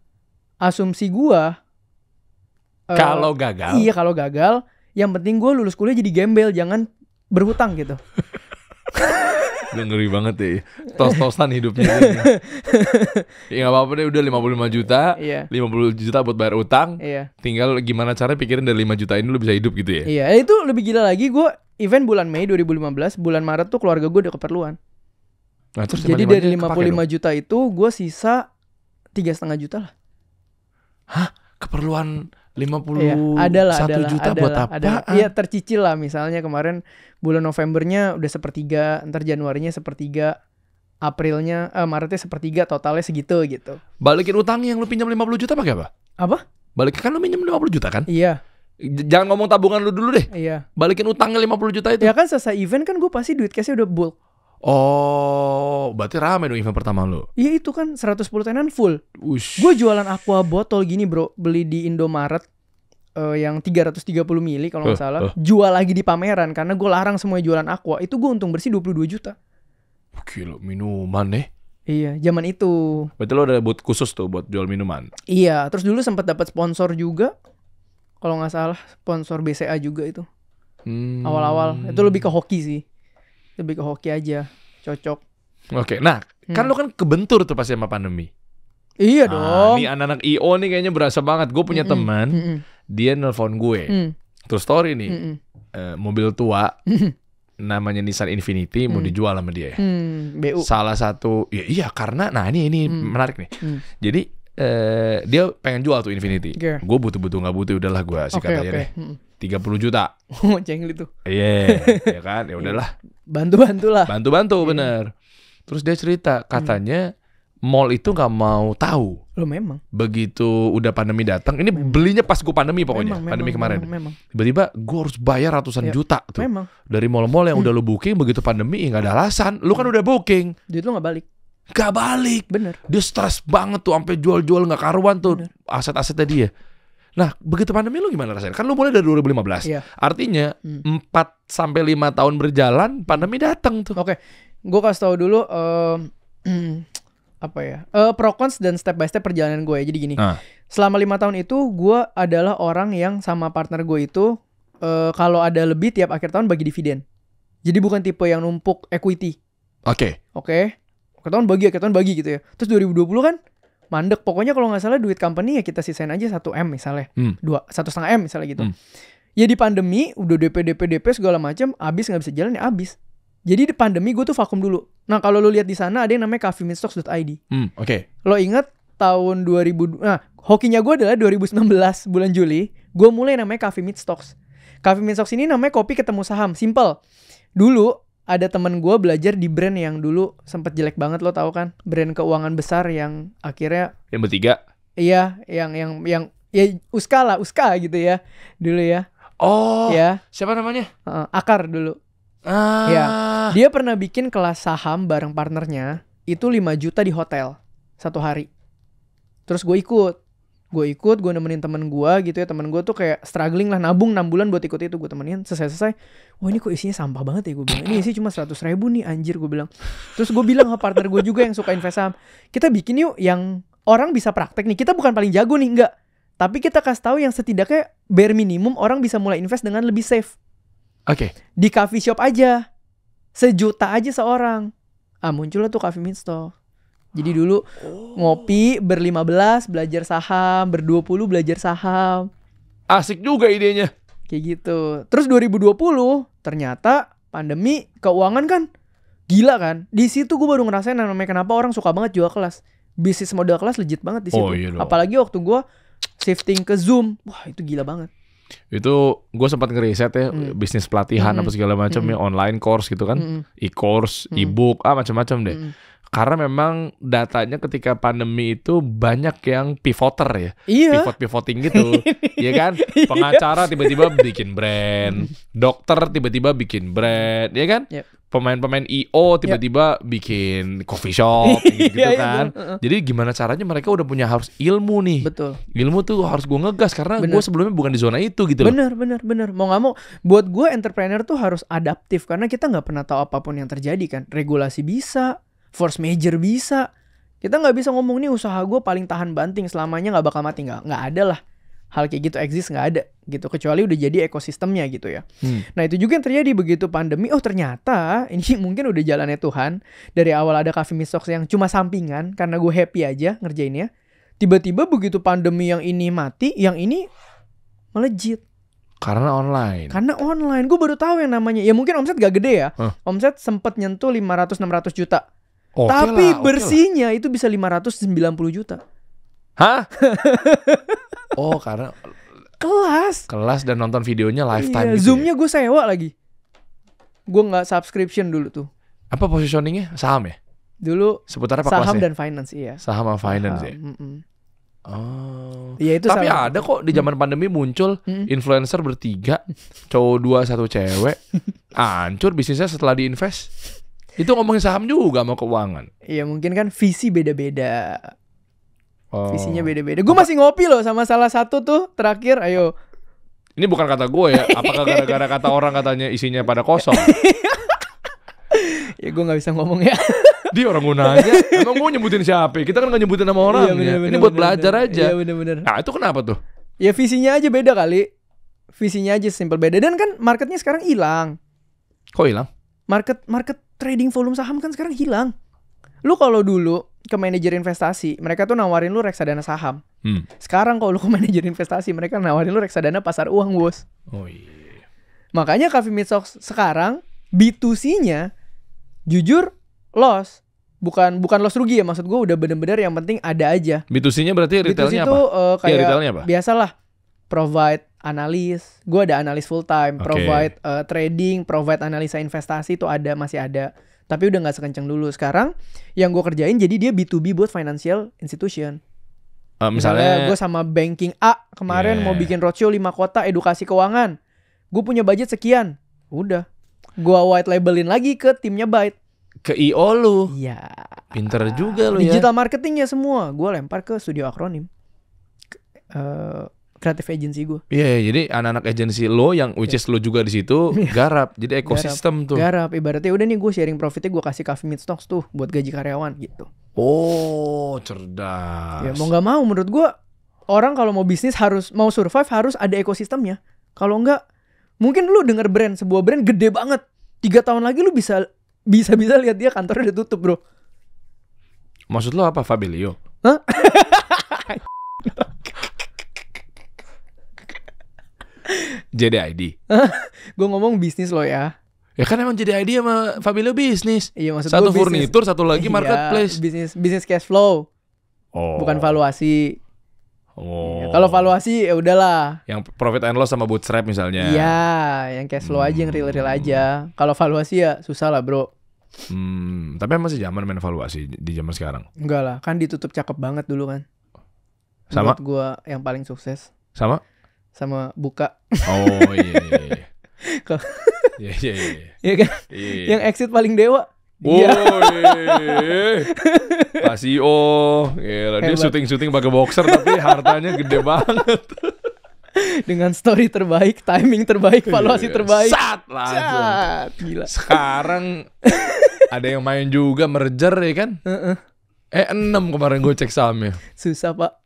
Asumsi gue kalau gagal. Iya kalau gagal, yang penting gue lulus kuliah jadi gembel, jangan berhutang gitu. Udah ngeri banget ya. Tos-tosan hidupnya. Ya gak apa-apa deh, udah 55 juta. Iya. 50 juta buat bayar utang. Iya. Tinggal gimana caranya pikirin dari 5 juta ini lu bisa hidup gitu ya. Iya, itu lebih gila lagi. Gue event bulan Mei 2015, bulan Maret tuh keluarga gue udah keperluan. Nah, terus jadi dari 55 juta itu gue sisa 3,5 juta lah. Hah? Keperluan 51 iya, juta buat apa? Iya, tercicil lah. Misalnya kemarin bulan Novembernya udah 1/3, ntar Januarinya 1/3, Aprilnya Maretnya 1/3, totalnya segitu gitu. Balikin utang yang lu pinjam 50 juta pakai apa? Apa? Balikin, kan lu pinjam 50 juta kan? Iya. Jangan ngomong tabungan lu dulu deh. Iya. Balikin utangnya 50 juta itu. Ya kan selesai event kan gue pasti duit cashnya udah bulk. Oh, berarti rame dong event pertama lu. Iya itu kan 110 tenan full. Gue jualan aqua botol gini bro, beli di Indomaret yang 330 mili kalau nggak salah. Jual lagi di pameran karena gue larang semuanya jualan aqua. Itu gue untung bersih 22 juta. Gila, minuman nih. Iya, zaman itu. Berarti lo ada booth khusus tuh buat jual minuman. Iya, terus dulu sempat dapat sponsor juga. Kalau nggak salah sponsor BCA juga itu. Awal-awal itu lebih ke hoki sih. Lebih ke hoki aja, cocok. Oke, nah kan lo kan kebentur tuh pas sama pandemi. Iya dong. Nih anak-anak IO nih kayaknya berasa banget. Gue punya teman, dia nelpon gue. Terus story nih, mobil tua, namanya Nissan Infinity mau dijual sama dia. BU. Salah satu, iya karena, nah ini menarik nih. Jadi dia pengen jual tuh Infinity. Gue butuh nggak butuh, udahlah gue sikat aja deh. 30 juta. Oh, cengli tuh. Iya, ya kan, ya udahlah. Bantu-bantulah. Bantu-bantu bener. Terus dia cerita katanya mall itu nggak mau tahu. Lo memang. Begitu udah pandemi datang, ini belinya pas gue pandemi pokoknya, pandemi kemarin. Memang. Tiba-tiba gue harus bayar ratusan juta tuh. Memang. Dari mall-mall yang udah lo booking, begitu pandemi nggak ada alasan. Lo kan udah booking. Duit lo nggak balik. Gak balik. Bener. Dia stres banget tuh, sampai jual-jual nggak karuan tuh aset-asetnya dia. Nah, begitu pandemi lo gimana rasanya? Kan lo mulai dari 2015. Iya. Artinya 4-5 tahun berjalan, pandemi datang tuh. Oke, gue kasih tahu dulu pro cons dan step by step perjalanan gue ya. Jadi gini, selama 5 tahun itu gue adalah orang yang sama partner gue itu kalau ada lebih tiap akhir tahun bagi dividen. Jadi bukan tipe yang numpuk equity. Oke. Akhir tahun bagi gitu ya. Terus 2020 kan mandek. Pokoknya kalau nggak salah duit company ya kita sisain aja 1M misalnya, 1,5 M misalnya gitu. Ya di pandemi udah DP segala macam, abis nggak bisa jalan ya abis. Jadi di pandemi gue tuh vakum dulu. Nah kalau lo lihat di sana ada yang namanya coffeemintstocks.id. Lo ingat tahun 2000? Nah hokinya gue adalah 2019 bulan Juli gue mulai namanya Coffee Meets Stocks. Coffee Meets Stocks ini namanya kopi ketemu saham. Simple. Dulu ada teman gue belajar di brand yang dulu sempet jelek banget, lo tahu kan? Brand keuangan besar yang akhirnya yang bertiga. Iya, yang ya Uska gitu ya dulu ya. Oh. Ya. Siapa namanya? Akar dulu. Ya, dia pernah bikin kelas saham bareng partnernya itu 5 juta di hotel 1 hari. Terus gue nemenin temen gue gitu ya. Temen gue tuh kayak struggling lah, nabung 6 bulan buat ikut itu. Gue temenin, selesai. Wah ini kok isinya sampah banget ya, gue bilang. Ini isi cuma 100.000 nih anjir, gue bilang. Terus gue bilang sama partner gue juga yang suka invest saham, kita bikin yuk yang orang bisa praktek nih. Kita bukan paling jago nih, enggak. Tapi kita kasih tahu yang setidaknya bare minimum orang bisa mulai invest dengan lebih safe. Di coffee shop aja 1 juta aja seorang. Muncullah tuh Coffee Meets Stocks. Jadi dulu ngopi ber-15 belajar saham, ber-20 belajar saham. Asik juga idenya. Kayak gitu. Terus 2020 ternyata pandemi, keuangan kan gila kan. Di situ gue baru ngerasain namanya kenapa orang suka banget jual kelas. Bisnis model kelas legit banget di situ. Iya, apalagi waktu gue shifting ke Zoom. Wah, itu gila banget. Itu gue sempat ngeriset ya, bisnis pelatihan apa segala macam ya, online course gitu kan, e-course, e-book, macam-macam deh. Karena memang datanya ketika pandemi itu banyak yang pivoter ya, pivoting gitu, ya kan? Pengacara tiba-tiba bikin brand, dokter tiba-tiba bikin brand, ya kan? Pemain-pemain IO tiba-tiba bikin coffee shop gitu kan. Jadi gimana caranya mereka udah punya harus ilmu nih. Betul. Ilmu tuh harus gue ngegas karena gue sebelumnya bukan di zona itu gitu loh. Bener. Mau gak mau, buat gue entrepreneur tuh harus adaptif karena kita gak pernah tahu apapun yang terjadi kan. Regulasi bisa, force major bisa. Kita gak bisa ngomong nih usaha gue paling tahan banting selamanya gak bakal mati. Gak ada lah. Hal kayak gitu exist gak ada gitu, kecuali udah jadi ekosistemnya gitu ya. Nah itu juga yang terjadi begitu pandemi. Oh ternyata ini mungkin udah jalannya Tuhan. Dari awal ada Coffee Meets Stocks yang cuma sampingan karena gue happy aja ngerjainnya. Tiba-tiba begitu pandemi yang ini mati, yang ini melejit. Karena online. Gue baru tahu yang namanya. Ya mungkin omset gak gede ya. Omset sempet nyentuh 500-600 juta. Tapi bersihnya itu bisa 590 juta. Hah? Karena kelas dan nonton videonya lifetime gitu. Zoom-nya gue sewa lagi. Gue nggak subscription dulu tuh. Apa positioningnya? Saham ya? Dulu seputar apa saham kelasnya? Dan finance, iya. Saham sama finance ya? Ya, itu tapi ada kok di zaman pandemi muncul influencer bertiga, cowok 2 1 cewek, hancur bisnisnya setelah diinvest. Itu ngomongin saham juga sama keuangan. Iya mungkin kan visi beda-beda. Visinya beda-beda. Gue masih ngopi loh sama salah satu tuh terakhir. Ayo. Ini bukan kata gue ya. Apakah gara-gara kata orang katanya isinya pada kosong? Ya gue gak bisa ngomong ya. Dia orang gunanya. Emang gue nyebutin siapa? Kita kan gak nyebutin nama orang ya. Ini buat belajar aja. Iya bener-bener. Nah itu kenapa tuh? Ya visinya aja beda kali. Visinya aja simple beda. Dan kan marketnya sekarang hilang. Kok hilang? Market trading volume saham kan sekarang hilang. Lu kalau dulu ke manajer investasi, mereka tuh nawarin lu reksadana saham. Sekarang kalau lu ke manajer investasi, mereka nawarin lu reksadana pasar uang, bos. Oh iya. Makanya Coffee Meets Stocks sekarang B2C-nya jujur loss. Bukan loss rugi ya, maksud gue udah bener-bener yang penting ada aja. B2C-nya berarti retailnya B2C itu kayak retailnya apa? Biasalah provide analis. Gue ada analis full time, provide trading, provide analisa investasi itu masih ada. Tapi udah gak sekencang dulu. Sekarang yang gue kerjain jadi dia B2B buat financial institution. Misalnya gue sama banking A kemarin mau bikin roadshow 5 kota edukasi keuangan. Gue punya budget sekian. Udah. Gue white labelin lagi ke timnya Byte. Ke IO lu. Iya. Pinter juga lu ya. Digital marketingnya semua gue lempar ke studio akronim. Creative agency gue. Iya, jadi anak-anak agency lo yang which is lo juga di situ garap. Jadi ekosistem tuh. Garap. Ibaratnya udah nih gue sharing profitnya gue kasih Coffee Meets Talks tuh buat gaji karyawan gitu. Oh, cerdas. Ya mau nggak mau menurut gue orang kalau mau bisnis mau survive harus ada ekosistemnya. Kalau enggak mungkin lu denger sebuah brand gede banget. 3 tahun lagi lu bisa lihat dia kantornya udah tutup, bro. Maksud lo apa, Fabilio? Hah? JDID. Gue ngomong bisnis lo ya. Ya kan emang JDID sama Fabilio bisnis. Iya, maksud satu gue furnitur, satu lagi marketplace. Bisnis cash flow. Bukan valuasi. Ya, kalau valuasi ya udahlah. Yang profit and loss sama bootstrap misalnya. Iya, yang cash flow aja, yang real aja. Kalau valuasi ya susah lah, bro. Tapi masih zaman main valuasi di zaman sekarang. Enggak lah, kan ditutup cakep banget dulu kan. Sama? Buat gue yang paling sukses. Sama Buka. Oh iya. Iya. Iya kan? Iya. Yang exit paling dewa. Iya. Pasio. Dia syuting pakai boxer tapi hartanya gede banget. Dengan story terbaik, timing terbaik, valuasi terbaik. Langsung. Gila. Sekarang ada yang main juga merger ya kan? 6 kemarin gue cek sahamnya. Susah, Pak.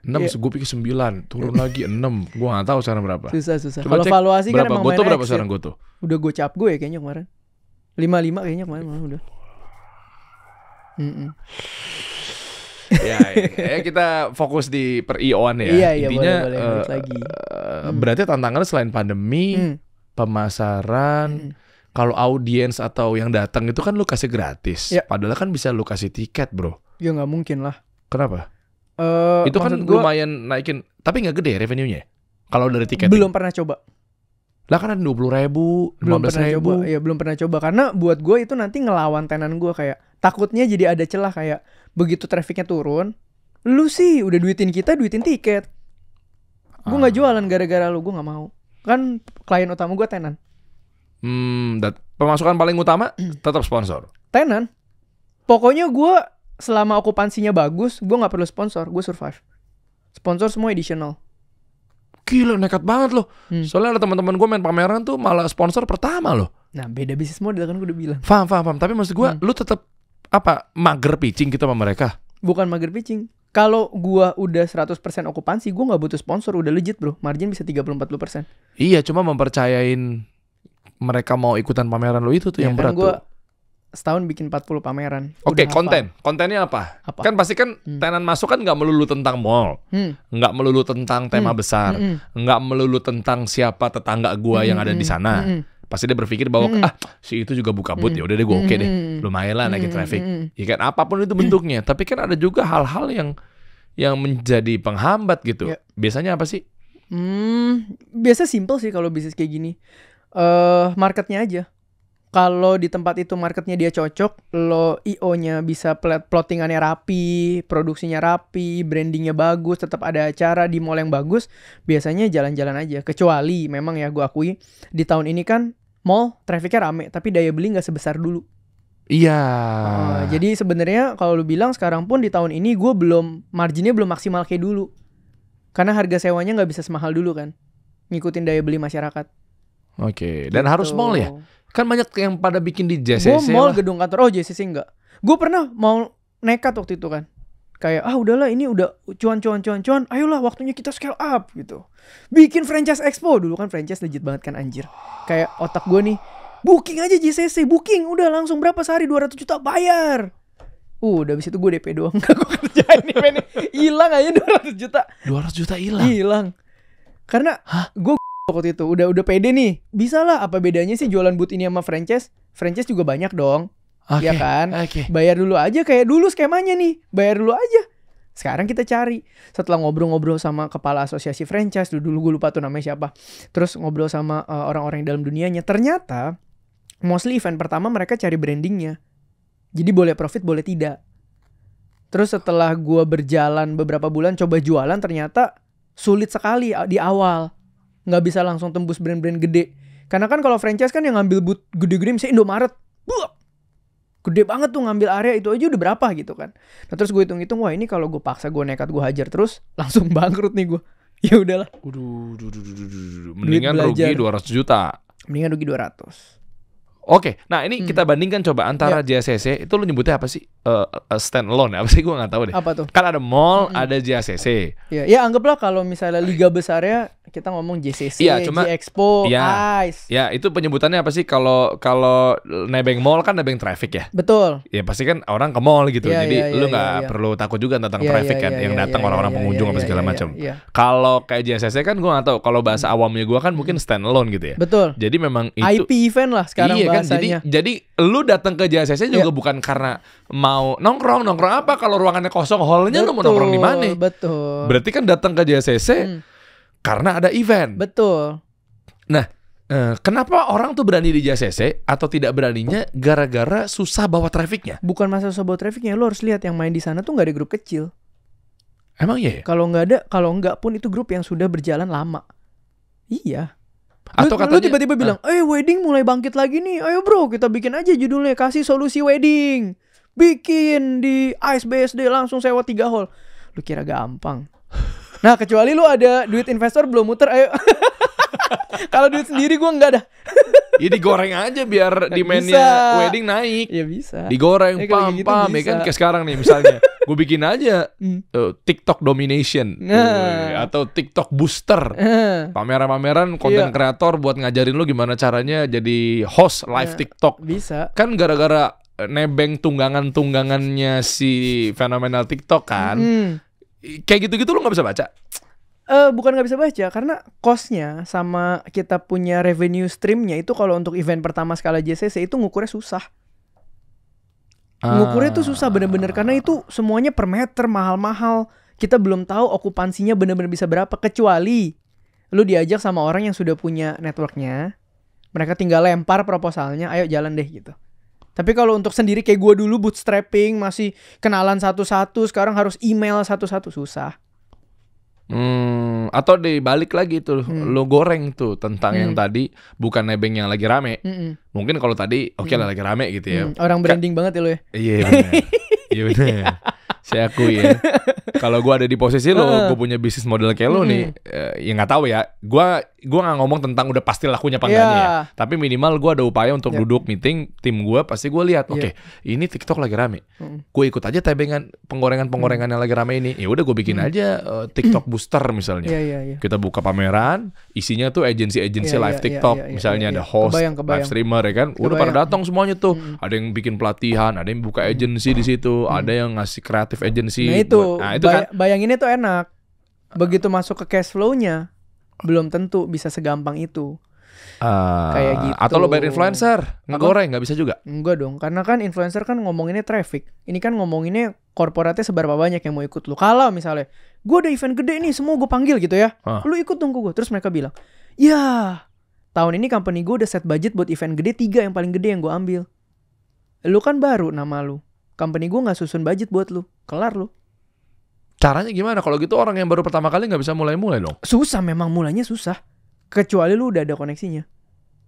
6, gue pikir 9, turun lagi 6. Gue gak tahu sekarang berapa. Susah. Kalau valuasi kan emang main berapa sekarang Goto? Udah gue cap gue ya kayaknya kemarin. 55 kayaknya kemarin malah udah. Ya, kita fokus di per IO-an ya. Iya, intinya boleh lagi. Berarti tantangannya selain pandemi, pemasaran, kalau audiens atau yang datang itu kan lu kasih gratis. Ya. Padahal kan bisa lu kasih tiket, bro. Ya nggak mungkin lah. Kenapa? Itu kan lumayan naikin, tapi nggak gede revenue-nya. Kalau dari tiket. Belum pernah coba. Lah kan ada 20.000, 15.000. Iya belum pernah coba karena buat gue itu nanti ngelawan tenan gue kayak takutnya jadi ada celah kayak begitu trafficnya turun, lu sih udah duitin tiket. Gue nggak jualan gara-gara lu, gue nggak mau. Kan klien utama gue tenan. Pemasukan paling utama tetap sponsor. Tenan. Pokoknya gue selama okupansinya bagus, gue nggak perlu sponsor, gue survive. Sponsor semua additional. Gila nekat banget loh. Soalnya ada teman-teman gue main pameran tuh malah sponsor pertama loh. Nah beda bisnis model kan gue udah bilang. Paham. Tapi maksud gue lu tetap mager pitching gitu sama mereka? Bukan mager pitching. Kalau gue udah 100% okupansi, gue gak butuh sponsor, udah legit bro. Margin bisa 30-40%. Iya, cuma mempercayain mereka mau ikutan pameran lo itu tuh yang berat tuh. Setahun bikin 40 pameran. Oke, kontennya apa? Kan pasti kan tenan masuk kan gak melulu tentang mall, gak melulu tentang tema besar, gak melulu tentang siapa tetangga gua yang ada di sana. Pasti dia berpikir bahwa si itu juga buka booth, ya udah deh gue oke deh, lumayan lah naikin traffic. Ya kan apapun itu bentuknya, tapi kan ada juga hal-hal yang menjadi penghambat gitu. Biasanya apa sih? Biasa simple sih kalau bisnis kayak gini. Marketnya aja. Kalau di tempat itu marketnya dia cocok, lo IO-nya bisa plottingannya rapi, produksinya rapi, brandingnya bagus, tetap ada acara di mall yang bagus, biasanya jalan-jalan aja. Kecuali memang ya gue akui di tahun ini kan mall trafficnya rame, tapi daya beli nggak sebesar dulu. Iya. Jadi sebenarnya kalau lu bilang sekarang pun di tahun ini gue marginnya belum maksimal kayak dulu, karena harga sewanya nggak bisa semahal dulu kan, ngikutin daya beli masyarakat. Oke. Dan harus mall ya? Kan banyak yang pada bikin di JCC. Gue mall gedung kantor. JCC enggak. Gue pernah mau nekat waktu itu kan. Kayak udahlah ini udah cuan. Ayolah waktunya kita scale up gitu. Bikin franchise expo. Dulu kan franchise legit banget kan anjir. Kayak otak gue nih. Booking aja JCC. Booking udah langsung berapa sehari 200 juta bayar. Udah abis itu gue DP doang. Gak gue kerjain nih. Hilang aja 200 juta. 200 juta hilang? Hilang. Karena gue waktu itu udah pede nih, bisa lah. Apa bedanya sih jualan booth ini sama franchise? Franchise juga banyak dong, ya kan? Bayar dulu aja kayak dulu skemanya nih, bayar dulu aja. Sekarang kita cari. Setelah ngobrol-ngobrol sama kepala asosiasi franchise, dulu gue lupa tuh namanya siapa. Terus ngobrol sama orang-orang yang dalam dunianya. Ternyata mostly event pertama mereka cari brandingnya. Jadi boleh profit, boleh tidak. Terus setelah gue berjalan beberapa bulan coba jualan, ternyata sulit sekali di awal. Nggak bisa langsung tembus brand-brand gede. Karena kan kalau franchise kan yang ngambil booth gede-gede misalnya Indomaret, gede banget tuh ngambil area itu aja udah berapa gitu kan. Nah terus gue hitung-hitung, wah ini kalau gue paksa, gue nekat, gue hajar terus, langsung bangkrut nih gue. Ya udahlah. Mendingan rugi 200 juta. Mendingan rugi 200. Oke, nah ini kita bandingkan coba antara JCC, itu lu nyebutnya apa sih? Stand alone, apa sih? Gue nggak tahu deh. Apa tuh? Kan ada mall, ada JCC. Ya anggaplah kalau misalnya liga besarnya kita ngomong JCC, J-Expo, ICE. Ya, itu penyebutannya apa sih? Kalau nebeng mall kan nebeng traffic ya. Betul. Ya pasti kan orang ke mall gitu. Jadi lu nggak perlu takut juga tentang traffic kan, yang datang orang-orang pengunjung apa segala macam. Kalau kayak JCC kan gue nggak tahu. Kalau bahasa awamnya gue kan mungkin stand alone gitu ya. Betul. Jadi memang itu IP event lah sekarang bahasanya. Kan? Jadi lu datang ke JCC juga bukan karena mau nongkrong apa, kalau ruangannya kosong hallnya lu mau nongkrong di mana? Betul. Berarti kan datang ke JCC karena ada event. Betul. Nah, kenapa orang tuh berani di JCC atau tidak beraninya? Gara-gara susah bawa trafficnya. Bukan masalah susah bawa trafficnya, lu harus lihat yang main di sana tuh nggak ada grup kecil. Emang iya? Kalau nggak pun itu grup yang sudah berjalan lama. Iya. Atau lu tiba-tiba bilang, wedding mulai bangkit lagi nih. Ayo bro, kita bikin aja judulnya, kasih solusi wedding. Bikin di ICE BSD langsung sewa 3 hall. Lu kira gampang? Nah, kecuali lu ada duit investor belum muter, ayo. Kalau duit sendiri gue enggak dah. Ya digoreng aja biar demand-nya wedding naik. Ya bisa. Digoreng pam gitu ya kan, kayak sekarang nih misalnya. Gue bikin aja TikTok domination atau TikTok booster. Pameran-pameran konten kreator buat ngajarin lu gimana caranya jadi host live TikTok. Bisa. Kan gara-gara nebeng tunggangannya si fenomenal TikTok kan. Kayak gitu-gitu lu gak bisa baca? Bukan gak bisa baca, karena cost-nya sama kita punya revenue stream-nya itu kalau untuk event pertama skala JCC itu ngukurnya susah. Ngukurnya tuh susah bener-bener, karena itu semuanya per meter, mahal-mahal. Kita belum tahu okupansinya bener-bener bisa berapa, kecuali lu diajak sama orang yang sudah punya networknya. Mereka tinggal lempar proposalnya, ayo jalan deh gitu. Tapi kalau untuk sendiri kayak gue dulu bootstrapping, masih kenalan satu-satu, sekarang harus email satu-satu, susah. Atau dibalik lagi tuh, lo goreng tuh tentang yang tadi, bukan nebeng yang lagi rame. Mungkin kalau tadi oke lah lagi rame gitu ya. Orang branding banget ya lo ya. Iya benar. Iya benar. Saya akui ya. Kalau gue ada di posisi lo, gue punya bisnis model kayak lo nih, ya nggak tahu ya. Gue nggak ngomong tentang udah pasti lakunya apa enggaknya ya. Tapi minimal gue ada upaya untuk duduk meeting tim gue, pasti gue lihat, oke, ini TikTok lagi rame. Gue ikut aja tebengan penggorengan yang lagi rame ini. Ya udah gue bikin aja TikTok booster misalnya. Kita buka pameran, isinya tuh agensi live TikTok. Misalnya ada host, live streamer ya kan. Udah pada datang semuanya tuh. Ada yang bikin pelatihan, ada yang buka agensi di situ, ada yang ngasih kreatif agensi. Nah itu kan bayanginnya tuh enak. Begitu masuk ke cash flow-nya belum tentu bisa segampang itu. Kayak gitu. Atau lo bayar influencer ngegoreng, nggak bisa juga? Enggak dong, karena kan influencer kan ngomonginnya traffic. Ini kan ngomonginnya korporatnya seberapa banyak yang mau ikut lu. Kalau misalnya gue ada event gede nih, semua gue panggil gitu ya, lu ikut dong ke gue. Terus mereka bilang, ya tahun ini company gue udah set budget buat event gede 3 yang paling gede yang gue ambil. Lu kan baru nama lu, company gue nggak susun budget buat lu, kelar lu. Caranya gimana? Kalau gitu orang yang baru pertama kali nggak bisa mulai-mulai dong? Susah, memang mulainya susah. Kecuali lu udah ada koneksinya.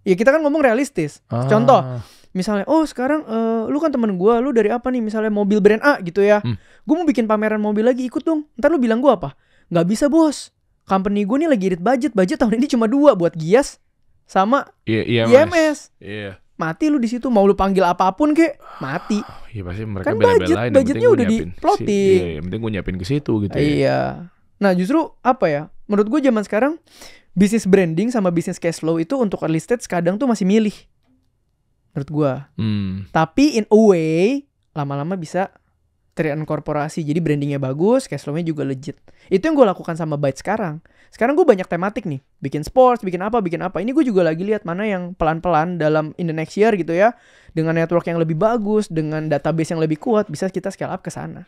Ya kita kan ngomong realistis. Contoh, misalnya, sekarang lu kan temen gue, lu dari apa nih? Misalnya mobil brand A gitu ya. Gue mau bikin pameran mobil lagi, ikut dong. Ntar lu bilang gue apa? Nggak bisa bos. Company gue nih lagi irit budget tahun ini cuma 2 buat Gias sama IMS. Iya. Mati lu di situ, mau lu panggil apapun kek, mati. Iya pasti mereka kan budgetnya udah di-plotting. Iya, yang penting gue nyiapin ke situ gitu ya. Iya. Nah justru apa ya, menurut gue zaman sekarang bisnis branding sama bisnis cash flow itu untuk early stage kadang tuh masih milih. Menurut gue. Tapi in a way lama-lama bisa terinkorporasi. Jadi brandingnya bagus, cash flow-nya juga legit. Itu yang gue lakukan sama Byte sekarang. Sekarang gue banyak tematik nih. Bikin sports, bikin apa. Ini gue juga lagi lihat mana yang pelan-pelan dalam in the next year gitu ya. Dengan network yang lebih bagus, dengan database yang lebih kuat, bisa kita scale up ke sana.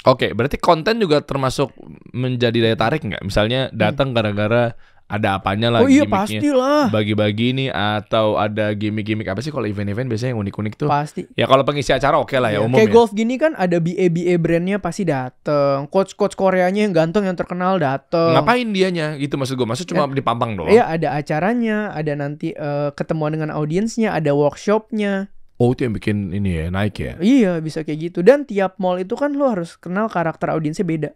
Oke, berarti konten juga termasuk menjadi daya tarik nggak? Misalnya datang gara-gara ada apanya lah iya gimmicknya. pastilah. Bagi-bagi nih atau ada gimmick-gimmick apa sih kalau event-event biasanya yang unik-unik tuh? Pasti. Ya kalau pengisi acara oke lah ya umum kayak ya. golf gini kan ada BA brandnya pasti dateng. Coach Koreanya yang ganteng yang terkenal dateng. Ngapain dianya gitu maksud gue? Maksud cuma dipampang doang? Iya ada acaranya, ada nanti ketemuan dengan audiensnya, ada workshopnya. Oh itu yang bikin ini ya naik ya? Iya bisa kayak gitu. Dan tiap mall itu kan lo harus kenal karakter audiensnya beda.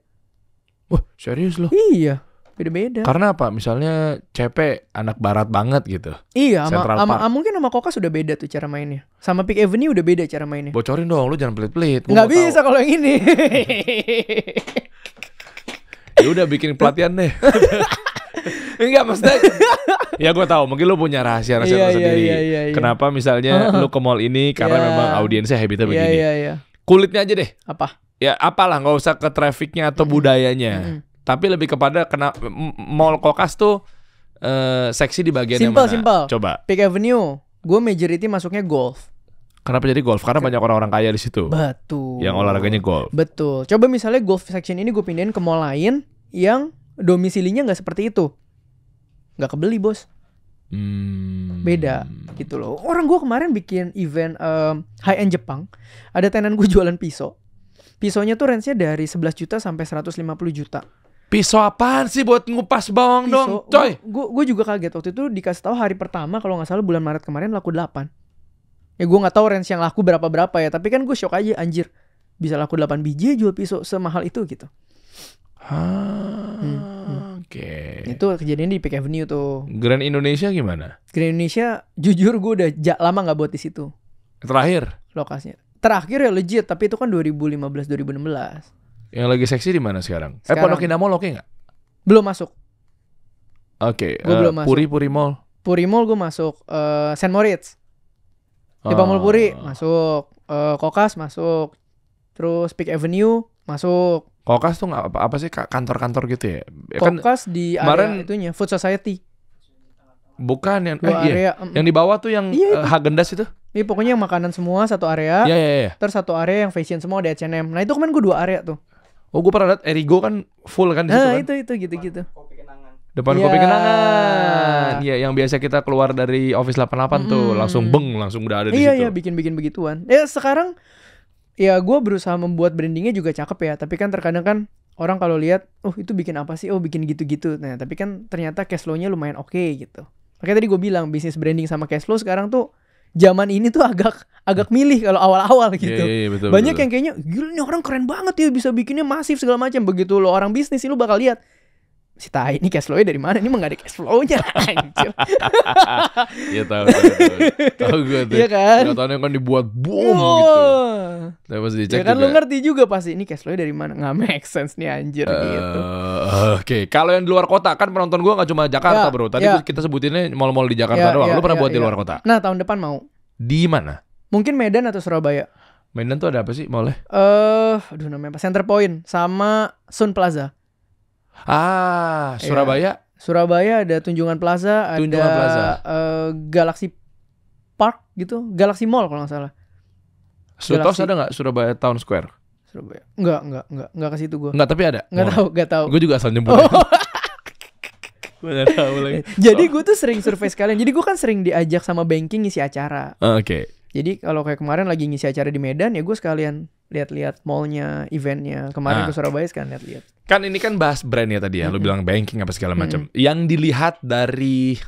Wah serius lo? Iya beda-beda. Karena apa? Misalnya CP anak barat banget gitu. Iya, mungkin sama Kokas sudah beda tuh cara mainnya. Sama Peak Avenue udah beda cara mainnya. Bocorin dong, lu jangan pelit-pelit. Nggak bisa kalau yang ini. Ya udah bikin pelatihan deh. Enggak maksudnya. Ya gue tahu, mungkin lu punya rahasia tersendiri. Iya. Kenapa misalnya lu ke mall ini karena memang audiensnya habitnya begini. Iya. Kulitnya aja deh. Apa? Ya apalah, nggak usah ke trafficnya atau budayanya. Tapi lebih kepada mall Kokas tuh seksi di bagian yang mana? Simple. Coba. Peak Avenue, gue majority masuknya golf. Kenapa jadi golf? Karena banyak orang-orang kaya di situ. Betul. Yang olahraganya golf. Betul. Coba misalnya golf section ini gue pindahin ke mall lain yang domisilinya nggak seperti itu, nggak kebeli bos. Beda gitu loh. Orang gue kemarin bikin event high end Jepang. Ada tenan gue jualan pisau. Pisaunya tuh range-nya dari 11 juta sampai 150 juta. Pisau apaan sih buat ngupas bawang dong, coy? Gue juga kaget waktu itu dikasih tahu hari pertama kalau nggak salah bulan Maret kemarin laku 8. Ya gue nggak tahu range yang laku berapa ya, tapi kan gue shock aja anjir. Bisa laku 8 biji jual pisau semahal itu gitu. Oke. Itu kejadian di Peak Avenue tuh. Grand Indonesia gimana? Grand Indonesia jujur gue udah lama nggak buat di situ. Terakhir lokasinya. Terakhir ya legit, tapi itu kan 2015-2016. Yang lagi seksi di mana sekarang? Pondok Indah Mall oke nggak? Belum masuk. Oke. Gue belum masuk. Puri Mall. Puri Mall gue masuk. Saint Moritz. Di Mall Puri masuk. Kokas masuk. Terus Peak Avenue masuk. Kokas tuh nggak apa sih kantor-kantor gitu ya? Kokas kan di area itunya Food Society. Bukan yang area. Yang di bawah tuh yang Häagen-Dazs itu. Iya pokoknya yang makanan semua satu area. Iya. Terus satu area yang fashion semua ada H&M. Nah itu kemarin gue 2 area tuh. Oh gue pernah liat Erigo kan full kan di situ kan? Itu gitu. Depan Kopi Kenangan. Iya, yang biasa kita keluar dari Office 88 tuh langsung udah ada di situ. Iya, bikin begituan. Ya sekarang ya gue berusaha membuat brandingnya juga cakep ya. Tapi kan terkadang kan orang kalau lihat, oh itu bikin apa sih? Oh bikin gitu-gitu. Nah tapi kan ternyata cash flow-nya lumayan oke gitu. Makanya tadi gue bilang bisnis branding sama cash flow sekarang tuh zaman ini tuh agak milih kalau awal-awal gitu. Iya, betul, banyak yang kayaknya gila nih orang keren banget ya bisa bikinnya masif segala macam. Begitu lo orang bisnis lu bakal lihat si tai ini cash flow-nya dari mana? Ini mah gak ada cash flow-nya. Anjir. Iya tahu gue tuh. Iya kan? Gak tau kan dibuat boom gitu. Tapi pas dicek ya kan juga. lu ngerti juga pasti ini cash flow-nya dari mana? Gak make sense nih anjir gitu. Oke. Kalau yang di luar kota kan penonton gue gak cuma Jakarta bro. Tadi kita sebutinnya mall-mall di Jakarta doang. Lu pernah buat di luar kota? Nah tahun depan mau. Di mana? Mungkin Medan atau Surabaya. Medan tuh ada apa sih mallnya? Aduh namanya apa? Center Point sama Sun Plaza. Surabaya. Surabaya ada Tunjungan Plaza, ada Galaxy Park gitu, Galaxy Mall kalau nggak salah. Sutos ada nggak Surabaya Town Square? Surabaya. Enggak ke situ gue. Enggak, tapi ada. Enggak tahu. Gue juga asal nyebut. Gue enggak tahu lagi. Jadi gue tuh sering survei sekalian. Jadi gue kan sering diajak sama banking ngisi acara. Oke. Jadi kalau kayak kemarin lagi ngisi acara di Medan ya gue sekalian lihat-lihat mallnya, eventnya. Kemarin ke Surabaya sekalian lihat-lihat. Kan ini kan bahas brand ya tadi ya. Lu bilang banking apa segala macam. Yang dilihat dari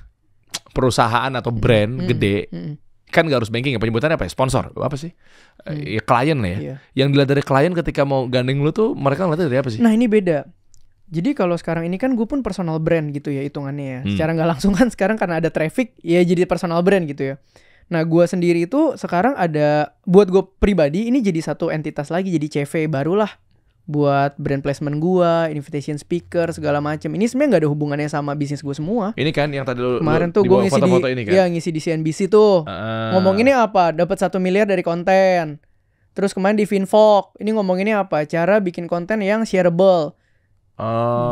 perusahaan atau brand gede kan gak harus banking ya, penyebutannya apa ya? Sponsor apa sih? Ya klien lah ya. Iya. Yang dilihat dari klien ketika mau gandeng lu tuh mereka ngeliatnya dari apa sih? Nah ini beda. Jadi kalau sekarang ini kan gue pun personal brand gitu ya hitungannya ya. Secara gak langsung kan sekarang karena ada traffic ya jadi personal brand gitu ya. Nah gue sendiri itu sekarang ada, buat gue pribadi ini jadi satu entitas lagi, jadi CV barulah buat brand placement gue, invitation speaker segala macam. Ini sebenarnya nggak ada hubungannya sama bisnis gue semua. Ini kan yang tadi lu kemarin tuh gue ngisi foto-foto ini kan? Iya ngisi di CNBC tuh. Ngomonginnya apa? Dapat 1 miliar dari konten. Terus kemarin di Finvok ini ngomonginnya apa? Cara bikin konten yang shareable.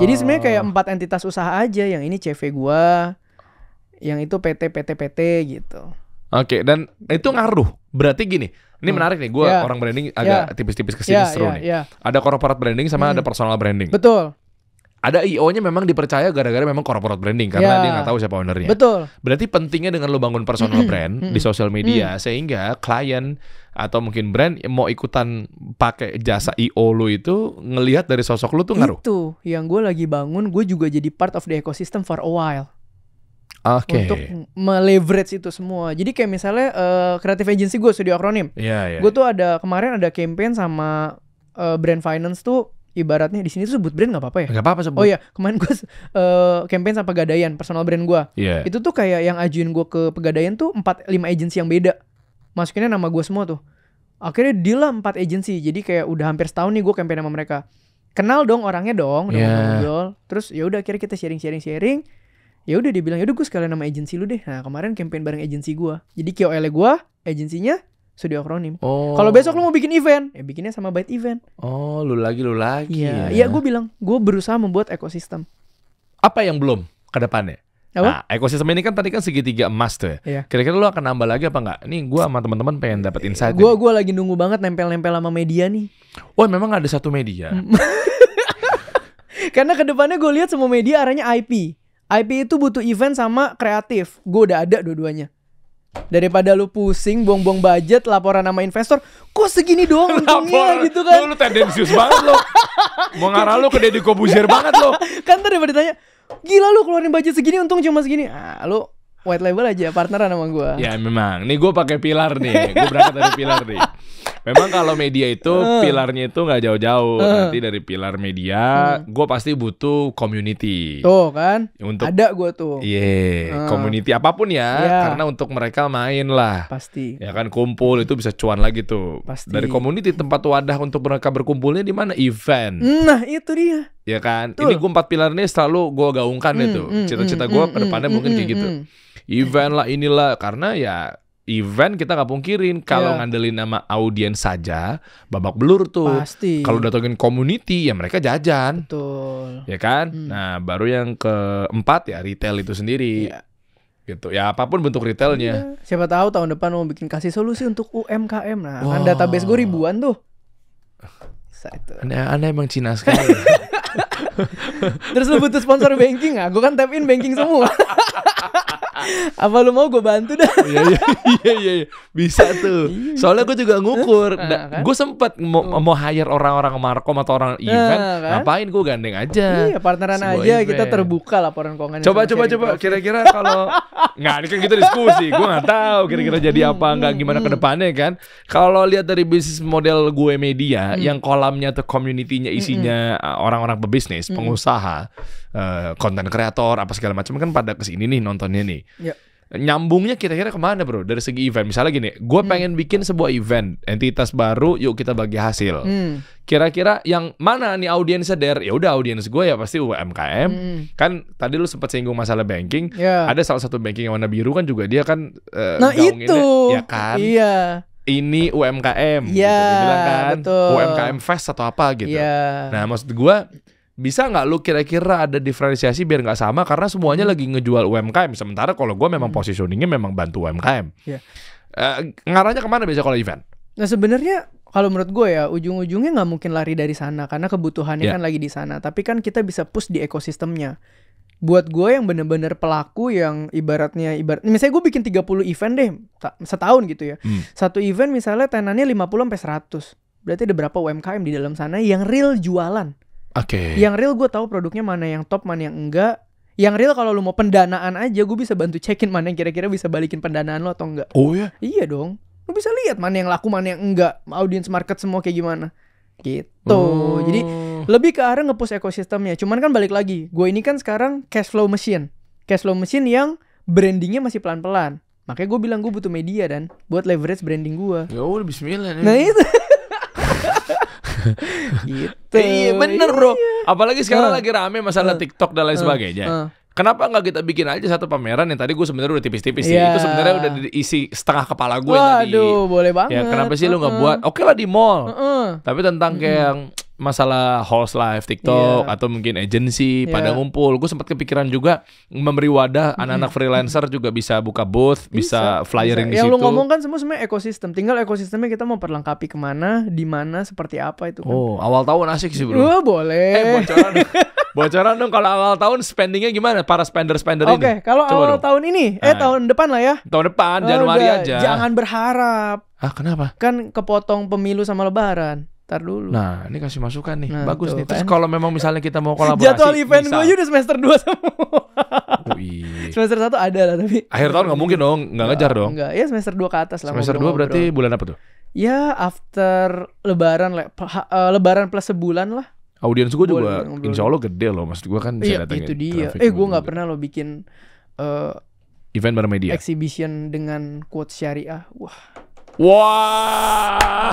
Jadi sebenarnya kayak 4 entitas usaha aja. Yang ini CV gue, yang itu PT gitu. Oke, dan itu ngaruh. Berarti gini, ini menarik nih. Gue orang branding agak tipis-tipis ke sini seru nih. Ada corporate branding sama ada personal branding. Betul. ada IO-nya memang dipercaya gara-gara memang corporate branding karena dia nggak tahu siapa ownernya. Betul. Berarti pentingnya dengan lo bangun personal brand di sosial media sehingga klien atau mungkin brand mau ikutan pakai jasa IO lo itu ngelihat dari sosok lo tuh ngaruh. Itu yang gue lagi bangun, gue juga jadi part of the ecosystem for a while. Untuk meleverage itu semua. Jadi kayak misalnya creative agency gue, Studio Akronim. Gue tuh kemarin ada campaign sama brand finance tuh. Ibaratnya di sini tuh sebut brand nggak apa-apa ya? Nggak apa-apa sebut. Oh iya, kemarin gue campaign sama Pegadaian, personal brand gue. Itu tuh kayak yang ajuin gue ke Pegadaian tuh 4-5 agensi yang beda. Masukinnya nama gue semua tuh. Akhirnya deal lah 4 agensi. Jadi kayak udah hampir setahun nih gue campaign sama mereka. Kenal dong orangnya dong, udah ngobrol. Terus ya udah akhirnya kita sharing. Ya udah dia bilang, "Yaudah gue sekalian nama agensi lu deh." Nah, kemarin campaign bareng agensi gue. Jadi KOL gue, agensinya Studio Akronim. Kalau besok lu mau bikin event, ya bikinnya sama Byte Event. Lu lagi. Iya, gue bilang, gue berusaha membuat ekosistem. Apa yang belum ke depannya? Apa? Nah, ekosistem ini kan tadi kan segitiga emas tuh ya. Iya. Kira-kira lu akan nambah lagi apa enggak? Nih gue sama teman-teman pengen dapat insight. Gue lagi nunggu banget nempel-nempel sama media nih. Memang ada satu media. Karena kedepannya gue lihat semua media arahnya IP. IP itu butuh event sama kreatif. Gue udah ada dua-duanya. Daripada lu pusing buang-buang budget laporan sama investor, kok segini doang untungnya gitu kan. Lu tendensius banget lo. Mau ngarah lu ke Deddy Corbuzier banget lo. Kan tadi daripada ditanya, "Gila lu keluarin budget segini untung cuma segini." Lu white label aja, partneran sama gua. Ya memang, nih gue pakai pilar nih. Gue berangkat dari pilar nih. Memang kalau media itu pilarnya itu nggak jauh-jauh. Nanti dari pilar media, gue pasti butuh community. Tuh kan, untuk ada gue tuh. Community apapun ya, karena untuk mereka main lah. Pasti. Ya kan kumpul itu bisa cuan lagi tuh. Pasti. Dari community tempat wadah untuk mereka berkumpulnya di mana? Event. Nah itu dia. Ya kan. Ini gue 4 pilar ini selalu gue gaungkan itu. Cita-cita gue ke depannya mungkin kayak gitu. Event lah inilah karena ya. Event kita nggak pungkirin kalau ngandelin nama audiens saja babak belur tuh. Pasti. Kalau datengin community ya mereka jajan. Betul. Ya kan. Nah baru yang keempat ya retail itu sendiri. Gitu ya apapun bentuk retailnya. Siapa tahu tahun depan mau bikin kasih solusi untuk UMKM. Nah kan database gue ribuan tuh. Anda emang Cina sekali. Terus lu butuh sponsor banking nggak? Gue kan tap in banking semua. Apa lu mau gue bantu dah? Iya bisa tuh. Soalnya gue juga ngukur. Kan? Gue sempet mau hire orang-orang markom atau orang event. Kan? Ngapain gue gandeng aja? Iya partneran aja event. Kita terbuka laporan keuangan. Coba kira-kira kalau nggak ini kan kita diskusi. Gue nggak tahu kira-kira jadi apa nggak gimana ke depannya kan. Kalau lihat dari bisnis model gue media yang kolamnya atau community-nya isinya orang-orang pebisnis, pengusaha, konten kreator apa segala macam kan pada kesini nih nontonnya nih. Nyambungnya kira-kira kemana bro dari segi event? Misalnya gini, gue pengen bikin sebuah event entitas baru, yuk kita bagi hasil. Kira-kira yang mana nih audiensnya ya udah audiens gue ya pasti UMKM. Kan tadi lu sempat singgung masalah banking. Ada salah satu banking yang warna biru kan juga dia kan nah itu ya kan. Iya. Ini UMKM gitu, bilang kan betul. UMKM Fest atau apa gitu. Nah maksud gue bisa nggak lu kira-kira ada diferensiasi biar nggak sama karena semuanya lagi ngejual UMKM sementara kalau gue memang positioningnya memang bantu UMKM. Ngarahnya kemana biasa kalau event? Nah sebenarnya kalau menurut gue ya ujung-ujungnya nggak mungkin lari dari sana karena kebutuhannya kan lagi di sana. Tapi kan kita bisa push di ekosistemnya. Buat gue yang bener-bener pelaku yang ibaratnya misalnya gue bikin 30 event deh setahun gitu ya. Satu event misalnya tenannya 50-100. Berarti ada berapa UMKM di dalam sana yang real jualan. Yang real gue tahu produknya mana yang top, mana yang enggak. Yang real kalau lu mau pendanaan aja gue bisa bantu cekin mana yang kira-kira bisa balikin pendanaan lo atau enggak. Oh ya? Iya dong. Lu bisa lihat mana yang laku, mana yang enggak. Audience market semua kayak gimana. Gitu. Jadi lebih ke arah nge-push ekosistemnya. Cuman kan balik lagi, gue ini kan sekarang cash flow machine yang brandingnya masih pelan-pelan. Makanya gue bilang gue butuh media dan buat leverage branding gue. Ya udah bismillah nih. Nah itu. Gitu. Iya bener bro. Apalagi sekarang lagi rame masalah TikTok dan lain sebagainya. Kenapa nggak kita bikin aja satu pameran yang tadi gue sebenarnya udah tipis-tipis sih. Itu sebenarnya udah diisi setengah kepala gue tadi. Waduh, boleh banget. Ya kenapa sih lu nggak buat? Oke lah di mall. Tapi tentang kayak masalah host live TikTok atau mungkin agency pada ngumpul. Gue sempat kepikiran juga memberi wadah anak-anak freelancer juga bisa buka booth, bisa flyering di situ. Yang lu ngomong kan semua sebenarnya ekosistem. Tinggal ekosistemnya kita mau perlengkapi kemana, di mana, seperti apa itu kan. Oh, awal tahun asik sih bro. Boleh. Bocoran dong kalau awal tahun spendingnya gimana para spender-spender ini? Oke, kalau awal tahun ini, tahun depan lah ya. Tahun depan, Januari aja. Jangan berharap. Kenapa? Kan kepotong pemilu sama lebaran. Ntar dulu. Nah, ini kasih masukan nih. Bagus nih. Terus kalau memang misalnya kita mau kolaborasi, jadwal event gue udah semester 2 semua. Semester 1 ada lah tapi. Akhir tahun nggak mungkin dong, nggak ngejar dong. Enggak, ya semester 2 ke atas lah. Semester 2 berarti bulan apa tuh? Ya after lebaran lebaran plus sebulan lah. Audiens gue juga insya Allah gede loh. Maksud gue kan bisa datengin. Itu dia. Gue gak pernah lo bikin event bareng media, exhibition dengan quote syariah. Wah,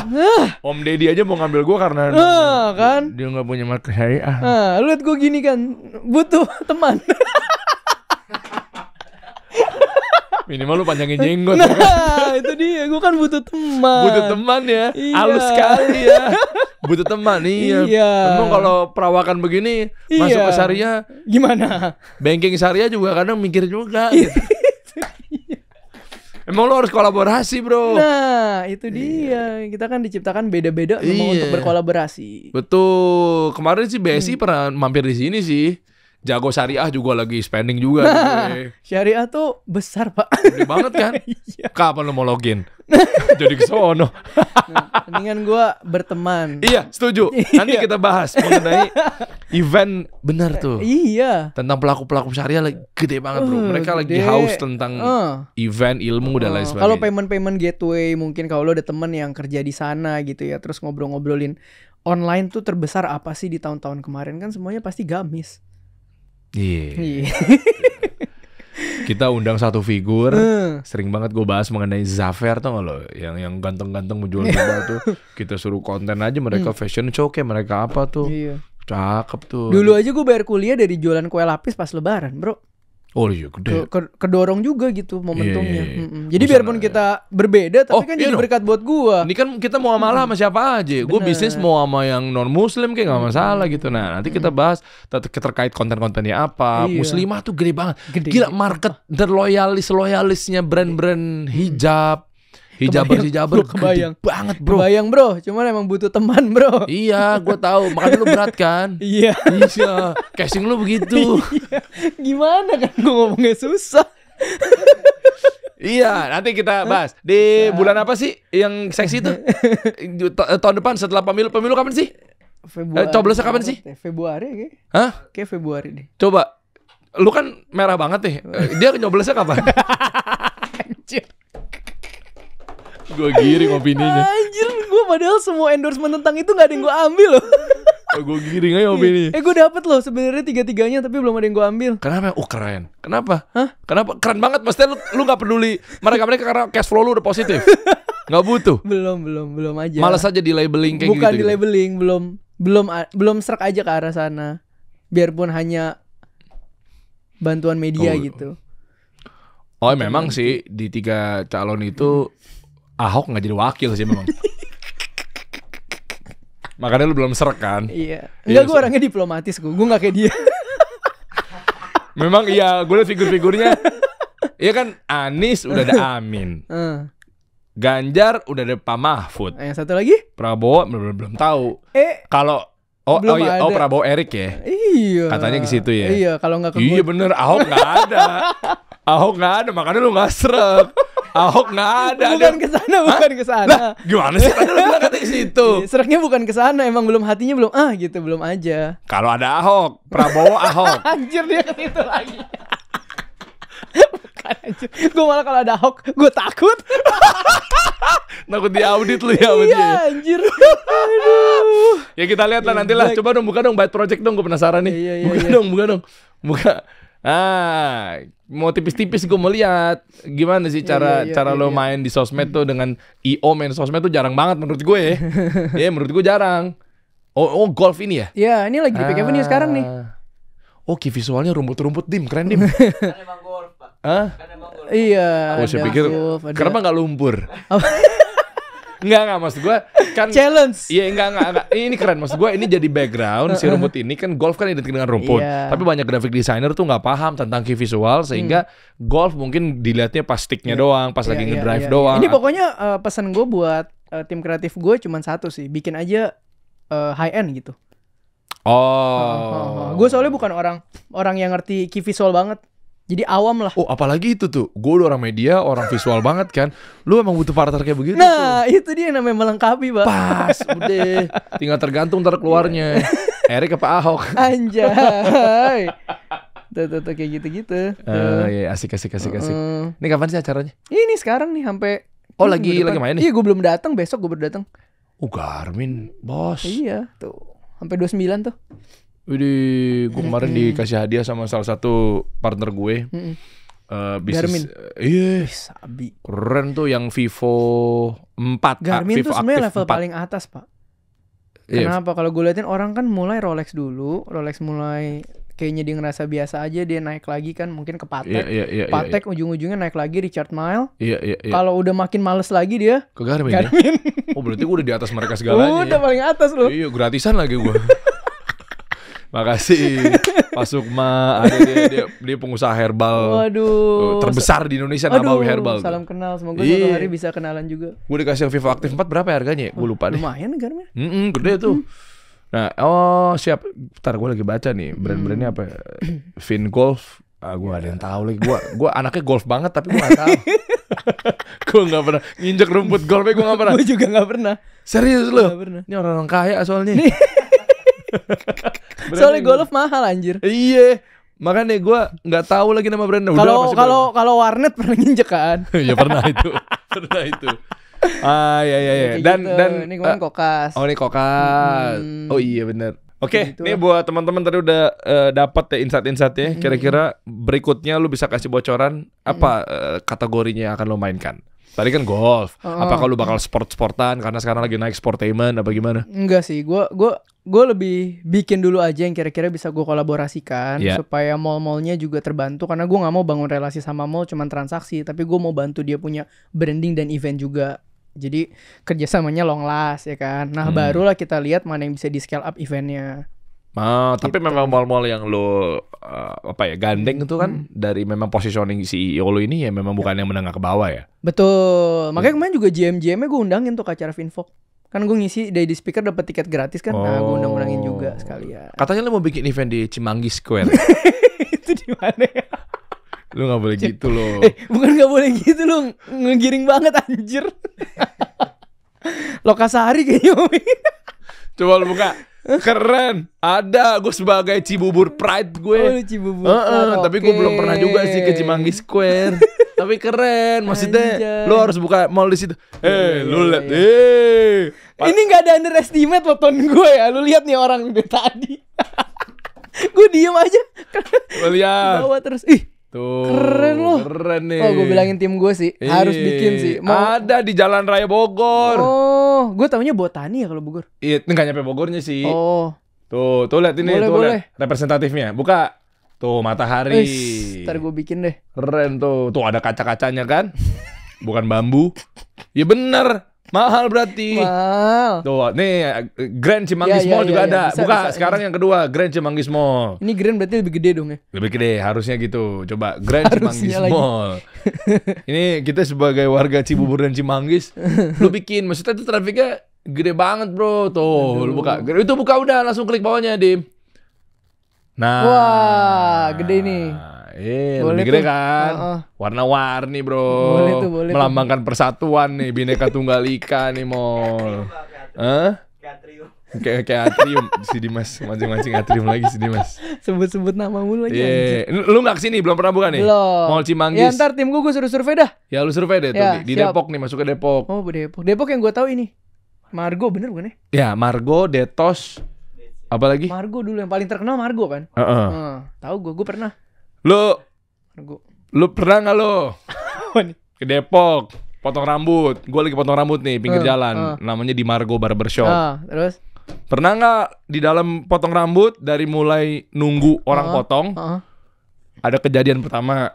Om Deddy aja mau ngambil gue karena kan? dia gak punya marka syariah. Lu liat gue gini kan, butuh teman. Minimal lu panjangin jenggot. Itu dia, gue kan butuh teman. Butuh teman ya, halus sekali ya. Butuh teman, iya. Emang kalau perawakan begini masuk ke syariah gimana? Banking syariah juga kadang mikir juga. Emang lo harus kolaborasi bro. Nah itu dia. Kita kan diciptakan beda-beda memang untuk berkolaborasi. Betul. Kemarin sih BSI pernah mampir di sini sih. Jago syariah juga lagi spending juga. Syariah tuh besar pak. Gede banget kan. Kapan lo mau login? Jadi kesono. Mendingan gue berteman. Iya setuju. Nanti kita bahas mengenai event benar tuh. Iya. Tentang pelaku-pelaku syariah lagi gede banget bro. Mereka lagi haus tentang event, ilmu dan lain sebagainya. Kalau payment gateway mungkin kalau lo ada temen yang kerja di sana gitu ya, terus ngobrol-ngobrolin online tuh terbesar apa sih di tahun-tahun kemarin, kan semuanya pasti gamis. Iya. Kita undang satu figur, sering banget gue bahas mengenai Zafer tuh nggak lo, yang ganteng-ganteng menjual benda tuh. Kita suruh konten aja mereka fashion show kayak mereka apa tuh. Iya. Cakep tuh. Dulu aja gue bayar kuliah dari jualan kue lapis pas lebaran bro. Oh iya gede. Kedorong juga gitu momentumnya. Jadi biarpun kita berbeda tapi kan jadi berkat buat gua. Ini kan kita mau amalah sama siapa aja. Gue bisnis mau sama yang non muslim kayak nggak masalah gitu. Nah nanti kita bahas terkait konten-kontennya apa. Muslimah tuh gede banget. Gila market loyalisnya brand-brand hijab. Hijaber kebayang banget bro. Kebayang bro, cuman emang butuh teman bro. Iya, gue tahu. Makanya lu berat kan. Iya. Casing lu begitu. Gimana kan gue ngomongnya susah. Iya, nanti kita bahas. Di bulan apa sih yang seksi itu? Tahun depan setelah pemilu kapan sih? Februari. Coblosnya kapan sih? Februari kayak. Hah? Kayak Februari deh. Coba. Lu kan merah banget nih. Dia nyoblosnya kapan? Anjir. Gue giring opininya. Anjir, gue padahal semua endorsement tentang itu gak ada yang gue ambil loh. Gue giring aja opini. Gue dapet loh sebenarnya 3-3-nya tapi belum ada yang gue ambil. Kenapa? Keren. Kenapa? Kenapa? Keren banget. Maksudnya lu gak peduli mereka karena cash flow lu udah positif. Gak butuh. Belum aja. Malas aja di labeling kayak gitu. Bukan di labeling, belum serak aja ke arah sana. Biarpun hanya bantuan media gitu. Oh memang sih di 3 calon itu Ahok gak jadi wakil sih memang. Makanya lu belum serak kan? Iya. Enggak, gue orangnya diplomatis gue gak kayak dia. Memang iya, gue liat figur-figurnya. Iya kan Anies udah ada Amin. Ganjar udah ada Pak Mahfud. Yang satu lagi? Prabowo belum tahu. Kalau Prabowo Erik ya. Iya. Katanya ke situ ya. Iya, kalau nggak ke Iya bener, Ahok nggak ada. Ahok nggak ada, makanya lu nggak srek. Ahok nggak ada. Bukan ke sana, bukan ke sana. Lah, gimana sih? Tadi lu bilang katanya ke situ. Sereknya bukan ke sana, emang belum hatinya belum gitu, belum aja. Kalau ada Ahok, Prabowo Ahok. Anjir dia ke situ lagi. Bukan anjir. Gue malah kalau ada Ahok, gue takut. Takut diaudit lu ya. Iya anjir. Aduh. Ya kita lihat lah nanti lah. Coba dong buka dong Byte Project dong, gue penasaran nih. Buka dong. Buka. Mau tipis-tipis gue mau lihat gimana sih cara lo main di sosmed tuh dengan IO main sosmed tuh jarang banget menurut gue ya. Ya menurut gue jarang. Oh golf ini ya? Iya ini lagi di PKV nih sekarang nih. Oke visualnya rumput-rumput dim, keren dim. Kan emang golf pak. Iya. Oh saya pikir kenapa nggak lumpur? Enggak maksud gue kan challenge. Iya enggak. Ini keren maksud gue, ini jadi background si rumput ini kan golf kan identik dengan rumput. Tapi banyak graphic designer tuh nggak paham tentang key visual sehingga golf mungkin dilihatnya pas sticknya doang, pas lagi ngedrive doang. Ini pokoknya pesan gue buat tim kreatif gue cuma satu sih, bikin aja high end gitu. Gue soalnya bukan orang yang ngerti key visual banget. Jadi awam lah. Oh apalagi itu tuh, gue udah orang media, orang visual banget kan. Lu emang butuh partner kayak begitu. Nah tuh. Itu dia yang namanya melengkapi, Pak. Pas, udah. Tinggal tergantung ntar keluarnya. Erik apa Ahok? Anjay. Tuh kayak gitu-gitu. Iya asik. Ini kapan sih acaranya? Ini sekarang nih sampai. Oh lagi main nih? Iya gue belum datang, besok gue baru datang. Garmin, bos. Iya tuh, sampai 29 tuh. Widih, gue kemarin dikasih hadiah sama salah satu partner gue. Garmin. Iya. Sabi. Keren tuh yang Vivo 4. Garmin Vivo tuh sebenarnya level 4. paling atas, Pak. Kenapa? Kalau gue liatin orang kan mulai Rolex dulu, Rolex mulai kayaknya dia ngerasa biasa aja, dia naik lagi kan mungkin ke Patek. Patek ujung-ujungnya naik lagi Richard Mille. Iya. Kalau udah makin males lagi dia ke Garmin. Ya? Oh berarti gue udah di atas mereka segalanya. Udah paling atas loh. Iya, gratisan lagi gue. Makasih Pak Sukma, ada dia pengusaha herbal. Waduh. Terbesar di Indonesia, Nabawi Herbal. Salam kenal, semoga suatu hari bisa kenalan juga. Gue dikasih yang Vivo Active 4 berapa harganya? Gue lupa deh. Lumayan Garmin. Gede tuh. Nah, siap. Ntar gue lagi baca nih brand-brandnya apa? Fin Golf. Gue ada yang tahu lagi. Gue anaknya golf banget tapi gue nggak tahu. Gue nggak pernah nginjek rumput golfnya, gue nggak pernah. Gue juga nggak pernah. Serius lo? Ini orang kaya soalnya. Soalnya golf mahal anjir. Iya. Makanya gue nggak tahu lagi nama brandnya. Kalau warnet pernah nginjek kan? Ya pernah itu. Iya. Dan ini kemarin Kokas. Oh ini Kokas. Oh iya benar. Oke, ini buat teman-teman tadi udah dapat ya insight-insightnya. Kira-kira berikutnya lu bisa kasih bocoran apa kategorinya yang akan lo mainkan? Tadi kan golf. Apakah lu bakal sport-sportan karena sekarang lagi naik sportainment apa gimana? Enggak sih, gue lebih bikin dulu aja yang kira-kira bisa gue kolaborasikan supaya mall-mallnya juga terbantu, karena gue nggak mau bangun relasi sama mall cuman transaksi, tapi gue mau bantu dia punya branding dan event juga. Jadi kerjasamanya long last ya kan. Nah barulah kita lihat mana yang bisa di scale up eventnya. Tapi memang mall-mall yang lo gandeng itu kan dari memang positioning CEO lo ini ya memang bukan yang menengah ke bawah ya. Betul. Makanya kemarin juga GM-nya gue undangin tuh ke acara Finfok. Kan gue ngisi dari speaker dapat tiket gratis kan. Nah gue undangin juga sekalian. Katanya lo mau bikin event di Cimanggis Square. Itu di mana ya? Lu gak boleh gitu loh. Bukan gak boleh gitu lo, ngegiring banget anjir. Lokasari kayaknya. Coba lu buka. Keren. Ada. Gue sebagai Cibubur Pride gue. Oh Cibubur Pride. Tapi gue belum pernah juga sih ke Cimanggis Square. Tapi keren. Maksudnya lu harus buka mall di situ. Lu lihat. Ini gak ada underestimate lo ton gue ya. Lu lihat nih orang dari tadi. Gue diem aja. Lihat. Bawa terus. Tuh, keren loh. Keren nih. Oh gue bilangin tim gue sih harus bikin sih. Ada di Jalan Raya Bogor. Oh gue taunya Botani ya kalau Bogor. Iya nggak nyampe Bogornya sih. Oh Tuh lihat ini. Boleh. Lihat representatifnya. Buka. Tuh matahari. Ntar gue bikin deh. Keren tuh. Tuh ada kaca-kacanya kan. Bukan bambu. Ya bener. Mahal berarti. Mahal. Tuh, nih Grand Cimanggis Mall juga ada. Buka sekarang yang kedua, Grand Cimanggis Mall. Ini Grand berarti lebih gede dong ya? Lebih gede, harusnya gitu. Coba Grand Cimanggis Mall. Ini kita sebagai warga Cibubur dan Cimanggis, lu bikin, maksudnya itu trafiknya gede banget bro. Tuh, lu buka. Itu buka udah, langsung klik bawahnya, Dim. Nah. Wah, gede nih. Lebih gede kan? Warna-warni bro. Boleh melambangkan persatuan nih, Bhinneka Tunggal Ika nih mall. Kayak atrium. Si Dimas mancing-mancing atrium lagi si Dimas. Sebut-sebut nama mulu aja. Lu nggak kesini, belum pernah buka nih? Belum. Mall Cimanggis. Ya ntar tim gue suruh survei dah. Ya lu survei deh tuh di Depok nih, masuk ke Depok. Oh Depok. Depok yang gue tahu ini Margo, bener bukan ya? Ya Margo, Detos, apa lagi? Margo dulu yang paling terkenal Margo kan? Tahu gue pernah. Lu pernah nggak lo ke Depok potong rambut? Gue lagi potong rambut nih pinggir jalan, namanya di Margo Barbershop. Terus pernah nggak di dalam potong rambut dari mulai nunggu orang potong, ada kejadian pertama,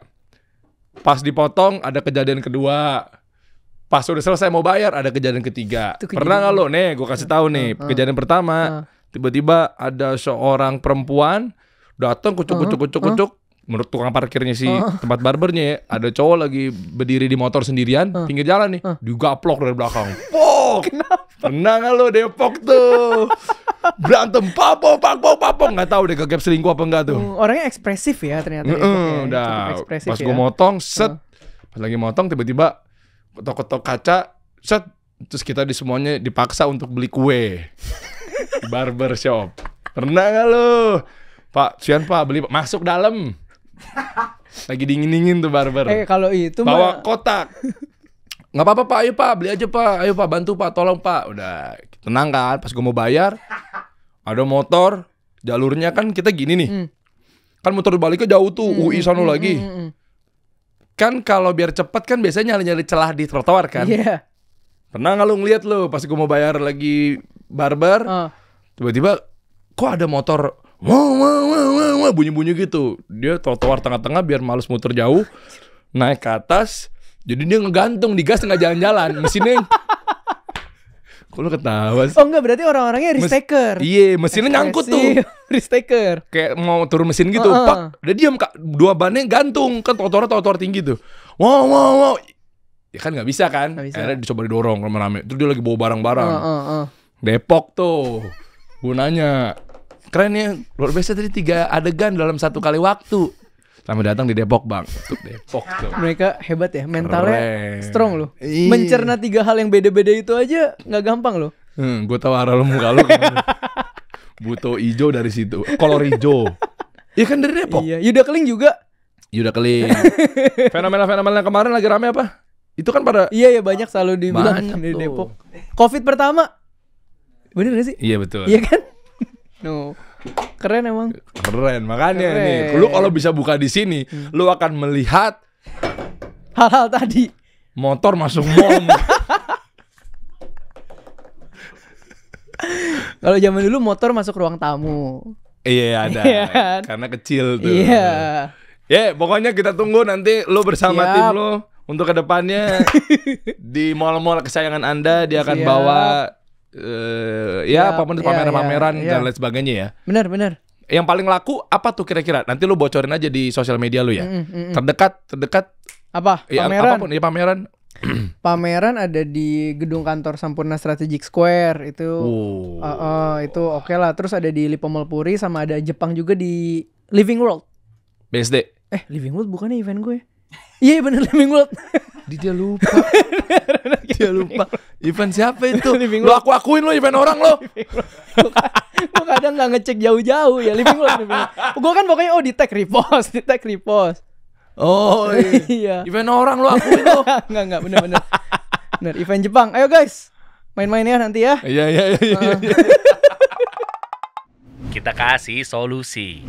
pas dipotong ada kejadian kedua, Pas udah selesai mau bayar, ada kejadian ketiga. Pernah nggak lo? Nih, gue kasih tahu nih. Kejadian pertama, tiba-tiba ada seorang perempuan datang kucuk. Menurut tukang parkirnya si tempat barbernya ya, ada cowok lagi berdiri di motor sendirian pinggir jalan nih, digaplok dari belakang. Pok! Pernah nggak lo Depok tuh? Berantem papong, nggak tahu deh kegap selingkuh apa enggak tuh. Orangnya ekspresif ya ternyata. Udah. Pas gue motong, set. Pas lagi motong tiba-tiba ketok-ketok kaca, set. Terus kita semuanya dipaksa untuk beli kue di barber shop. Pernah nggak lo? Pak, sian Pak, beli masuk dalam. Lagi dingin-dingin tuh barber. Kalau itu bawa kotak. Nggak apa-apa Pak, ayo Pak, beli aja Pak. Ayo Pak, bantu Pak, tolong Pak. Udah, tenang kan. Pas gue mau bayar, ada motor, jalurnya kan kita gini nih. Kan motor baliknya jauh tuh, UI sana lagi. Kan kalau biar cepet kan biasanya nyari-nyari celah di trotoar kan. Iya. Pernah nggak lu ngeliat lu pas gue mau bayar lagi barber, tiba-tiba kok ada motor bunyi-bunyi gitu. Dia trotoar tengah-tengah biar males muter jauh, naik ke atas. Jadi dia ngegantung di gas tengah jalan-jalan. Mesinnya kok lu ketawa sih? Oh enggak, berarti orang-orangnya risk taker. Iya, mesinnya nyangkut tuh. Risk taker. Kayak mau turun mesin gitu. Pak, udah diam Kak. Dua bannya gantung. Kan trotoar tinggi tuh. Wow. Ya kan gak bisa kan. Akhirnya dicoba didorong rame-rame. Terus dia lagi bawa barang-barang. Depok tuh. Gunanya keren ya. Luar biasa tadi 3 adegan dalam 1 kali waktu. Sampai datang di Depok Bang. Depok tuh. Mereka hebat ya. Mentalnya strong loh. Mencerna 3 hal yang beda-beda itu aja gak gampang loh. Gue tahu arah lu muka lu. Buto hijau dari situ. Kolor hijau. Iya kan dari Depok. Iya. Yuda Keling juga. Yuda Keling. Fenomena kemarin lagi rame apa? Itu kan pada. Iya banyak selalu dibilang di Depok. Covid pertama. Bener gak sih? Iya betul. Iya kan? No. Keren emang. Keren, makanya nih. Lu kalau bisa buka di sini, lu akan melihat hal-hal tadi. Motor masuk mall. Kalau zaman dulu motor masuk ruang tamu. Iya ada. Karena kecil tuh. Iya. Ya, pokoknya kita tunggu nanti lu bersama tim lu untuk kedepannya di mall-mall kesayangan Anda, dia akan bawa apapun itu pameran-pameran dan lain sebagainya ya. Benar. Yang paling laku apa tuh kira-kira? Nanti lu bocorin aja di sosial media lu ya. Terdekat apa? Pameran. Apapun ya pameran. Pameran ada di gedung kantor Sampurna Strategic Square itu. Itu oke lah. Terus ada di Lipo Mall Puri, sama ada Jepang juga di Living World. BSD. Living World bukannya event gue? Iya bener, Living World. Dia lupa. Event siapa itu? Lu aku-akuin lo event orang lo. Gue kadang gak ngecek jauh-jauh ya Living World. Gue kan pokoknya di tag repost. Oh iya. Event orang lo akuin lo. Enggak bener. Bener, event Jepang. Ayo guys, main-main ya nanti ya. Iya. Kita kasih solusi.